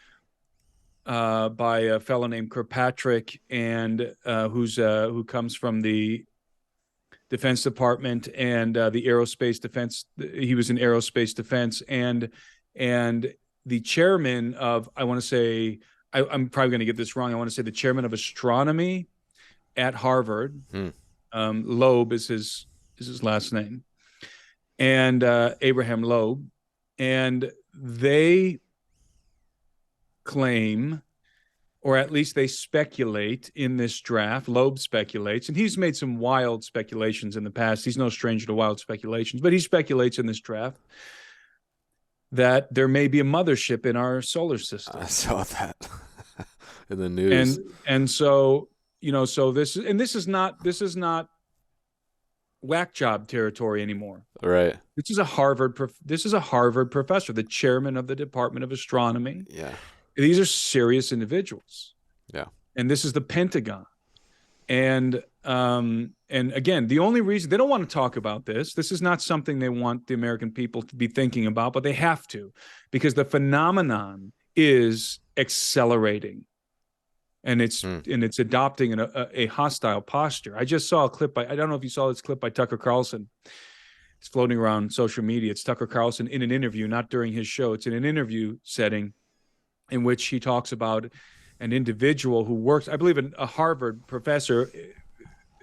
Speaker 2: by a fellow named Kirkpatrick, and who comes from the Defense Department and the aerospace defense. He was in aerospace defense, and the chairman of, I want to say, I'm probably going to get this wrong. I want to say the chairman of astronomy at Harvard. Loeb is his last name, and Abraham Loeb, and they claim, or at least they speculate in this draft. Loeb speculates, and he's made some wild speculations in the past. He's no stranger to wild speculations, but he speculates in this draft that there may be a mothership in our solar system.
Speaker 1: I saw that in the news.
Speaker 2: And so, so this is not whack job territory anymore.
Speaker 1: Right.
Speaker 2: This is a Harvard professor, the chairman of the Department of Astronomy.
Speaker 1: Yeah.
Speaker 2: These are serious individuals.
Speaker 1: Yeah.
Speaker 2: And this is the Pentagon. And again, the only reason they don't want to talk about this is not something they want the American people to be thinking about, but they have to, because the phenomenon is accelerating, and it's adopting a hostile posture. I just saw a clip I don't know if you saw this clip by Tucker Carlson. It's floating around social media. It's Tucker Carlson in an interview, not during his show. It's in an interview setting in which he talks about an individual who works, I believe, a Harvard professor,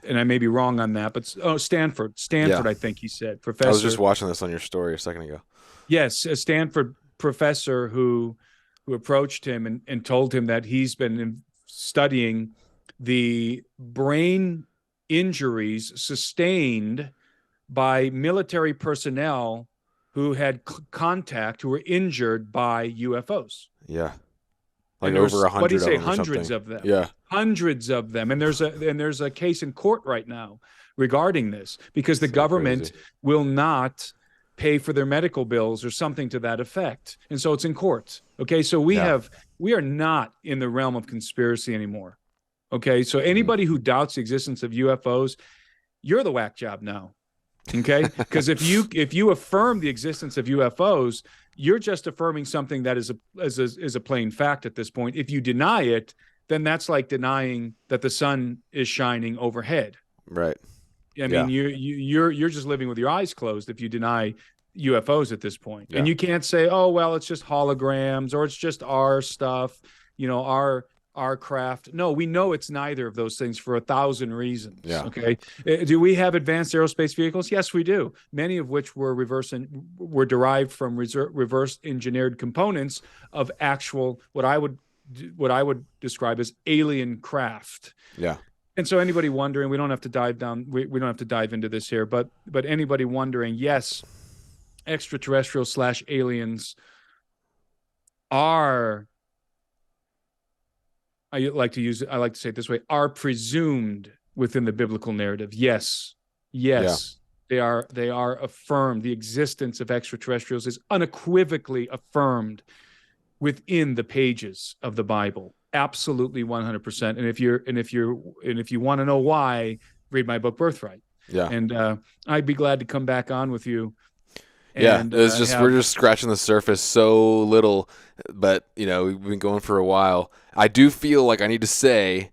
Speaker 2: and I may be wrong on that, but Stanford, yeah. I think he said. Professor.
Speaker 1: I was just watching this on your story a second ago.
Speaker 2: Yes, a Stanford professor who approached him and told him that he's been studying the brain injuries sustained by military personnel who had who were injured by UFOs.
Speaker 1: Yeah. Like over 100
Speaker 2: what do you say,
Speaker 1: of them,
Speaker 2: hundreds of them.
Speaker 1: Yeah.
Speaker 2: Hundreds of them. And there's a case in court right now regarding this, because the government will not pay for their medical bills or something to that effect. And so it's in court. Okay. So we are not in the realm of conspiracy anymore. Okay. So anybody who doubts the existence of UFOs, you're the whack job now. Okay. Because if you affirm the existence of UFOs, you're just affirming something that is a plain fact at this point. If you deny it, then that's like denying that the sun is shining overhead.
Speaker 1: Right.
Speaker 2: I mean, you're just living with your eyes closed if you deny UFOs at this point. Yeah. And you can't say, oh, well, it's just holograms, or it's just our stuff, our craft. No, we know it's neither of those things for 1,000 reasons.
Speaker 1: Yeah.
Speaker 2: Okay. Do we have advanced aerospace vehicles? Yes, we do. Many of which were derived from reverse engineered components of actual, what I would describe as alien craft.
Speaker 1: Yeah.
Speaker 2: And so anybody wondering, we don't have to dive down. We don't have to dive into this here, but anybody wondering, yes, extraterrestrial / aliens are, I like to say it this way, are presumed within the biblical narrative. Yes. Yeah. They are affirmed. The existence of extraterrestrials is unequivocally affirmed within the pages of the Bible. Absolutely 100%. And if you want to know why, read my book Birthright.
Speaker 1: Yeah.
Speaker 2: And I'd be glad to come back on with you.
Speaker 1: And, it's just we're just scratching the surface so little, but we've been going for a while. I do feel like I need to say,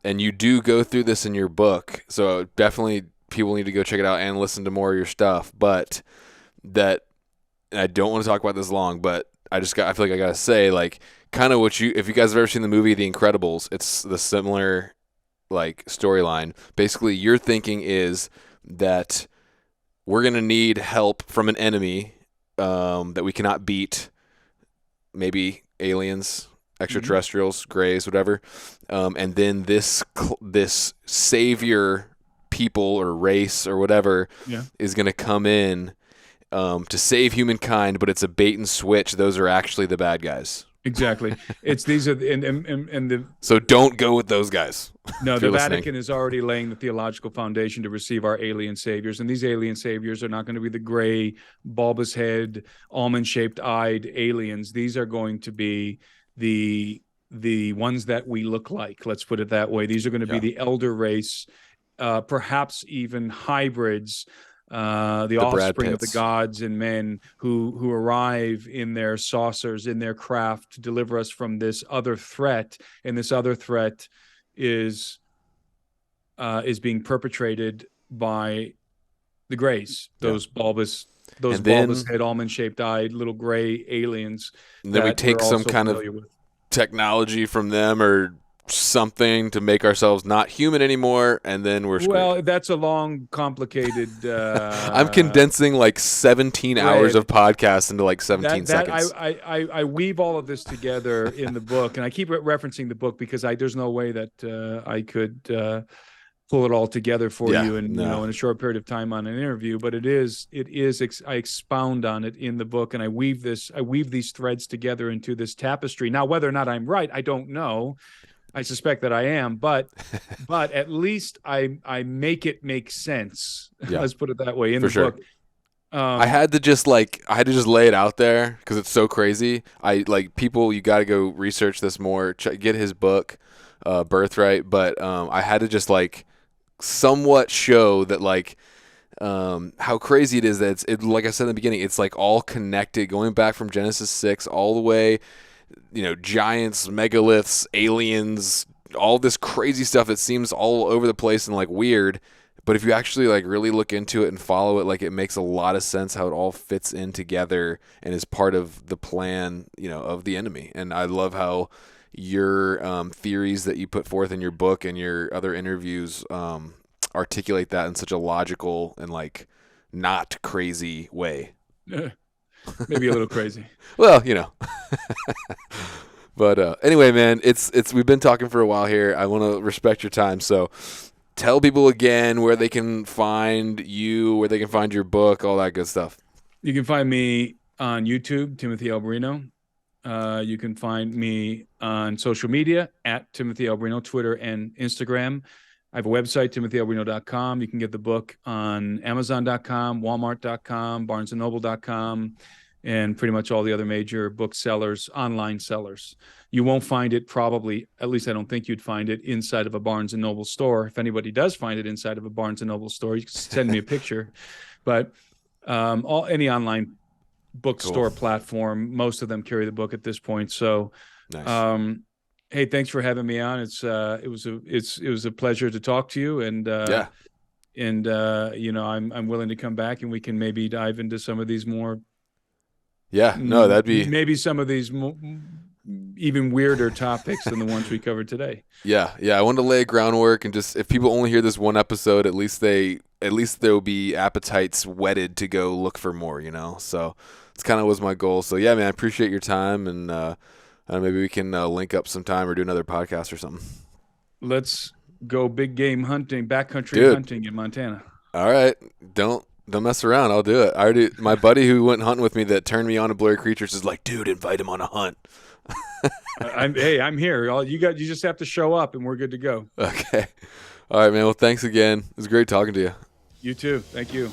Speaker 1: and you do go through this in your book, so definitely people need to go check it out and listen to more of your stuff. But and I don't want to talk about this long, but I feel like I gotta say, like, kind of if you guys have ever seen the movie The Incredibles, it's the similar like storyline. Basically, your thinking is that we're going to need help from an enemy that we cannot beat, maybe aliens, extraterrestrials, grays, whatever. And then this savior people or race or whatever is going to come in to save humankind, but it's a bait and switch. Those are actually the bad guys.
Speaker 2: Exactly. It's these are and the
Speaker 1: So don't go with those guys.
Speaker 2: no,
Speaker 1: If
Speaker 2: the
Speaker 1: you're listening.
Speaker 2: Vatican is already laying the theological foundation to receive our alien saviors, and these alien saviors are not going to be the gray, bulbous head, almond-shaped eyed aliens. These are going to be the ones that we look like. Let's put it that way. These are going to be
Speaker 1: Yeah.
Speaker 2: the elder race, perhaps even hybrids, the
Speaker 1: The Brad
Speaker 2: offspring of the
Speaker 1: Pitts.
Speaker 2: gods and men who arrive in their saucers, in their craft, to deliver us from this other threat. And this other threat is being perpetrated by the Greys, those bulbous
Speaker 1: And then
Speaker 2: head, almond shaped eyed little gray aliens
Speaker 1: we
Speaker 2: that
Speaker 1: take
Speaker 2: we're
Speaker 1: some
Speaker 2: also
Speaker 1: kind of
Speaker 2: familiar with.
Speaker 1: technology from them or something to make ourselves not human anymore, and then we're screwed.
Speaker 2: Well, that's a long, complicated
Speaker 1: I'm condensing like 17 hours
Speaker 2: thread.
Speaker 1: of podcasts into like 17
Speaker 2: That
Speaker 1: seconds.
Speaker 2: I weave all of this together in the book, and I keep referencing the book because there's no way that I could pull it all together for you in in a short period of time on an interview. But I expound on it in the book, and I weave these threads together into this tapestry. Now, whether or not I'm right, I don't know. I suspect that I am, but at least I make it make sense.
Speaker 1: Yeah.
Speaker 2: Let's put it that way in
Speaker 1: For
Speaker 2: the
Speaker 1: sure.
Speaker 2: book.
Speaker 1: I had to just lay it out there because it's so crazy. People, you got to go research this more. Get his book, Birthright. But I had to just somewhat show that how crazy it is that it's like I said in the beginning, it's like all connected, going back from Genesis 6 all the way. Giants, megaliths, aliens, all this crazy stuff. It seems all over the place and weird. But if you actually really look into it and follow it, it makes a lot of sense how it all fits in together and is part of the plan, of the enemy. And I love how your theories that you put forth in your book and your other interviews articulate that in such a logical and not crazy way.
Speaker 2: Maybe a little crazy.
Speaker 1: Well, But anyway, man, it's we've been talking for a while here. I want to respect your time, so tell people again where they can find you, where they can find your book, all that good stuff.
Speaker 2: You can find me on YouTube, Timothy Alberino. You can find me on social media at Timothy Alberino, Twitter and Instagram. I have a website, timothyalberino.com. You can get the book on Amazon.com, Walmart.com, BarnesandNoble.com, and pretty much all the other major booksellers, online sellers. You won't find it probably, at least I don't think you'd find it, inside of a Barnes & Noble store. If anybody does find it inside of a Barnes & Noble store, you can send me a picture. But any online bookstore platform, most of them carry the book at this point. So
Speaker 1: nice.
Speaker 2: Hey, thanks for having me on. It was a pleasure to talk to you, and I'm willing to come back and we can maybe dive into some of these more.
Speaker 1: Yeah, no, that'd be
Speaker 2: maybe some of these even weirder topics than the ones we covered today.
Speaker 1: Yeah. I wanted to lay a groundwork and just if people only hear this one episode, at least there'll be appetites whetted to go look for more. So it's kind of was my goal. So yeah, man, I appreciate your time and. Maybe we can link up sometime or do another podcast or something.
Speaker 2: Let's go big game hunting, backcountry hunting in Montana.
Speaker 1: All right. Don't mess around. I'll do it. My buddy who went hunting with me that turned me on to Blurry Creatures is like, dude, invite him on a hunt.
Speaker 2: I'm here. You just have to show up and we're good to go.
Speaker 1: Okay. All right, man. Well, thanks again. It was great talking to you.
Speaker 2: You too. Thank you.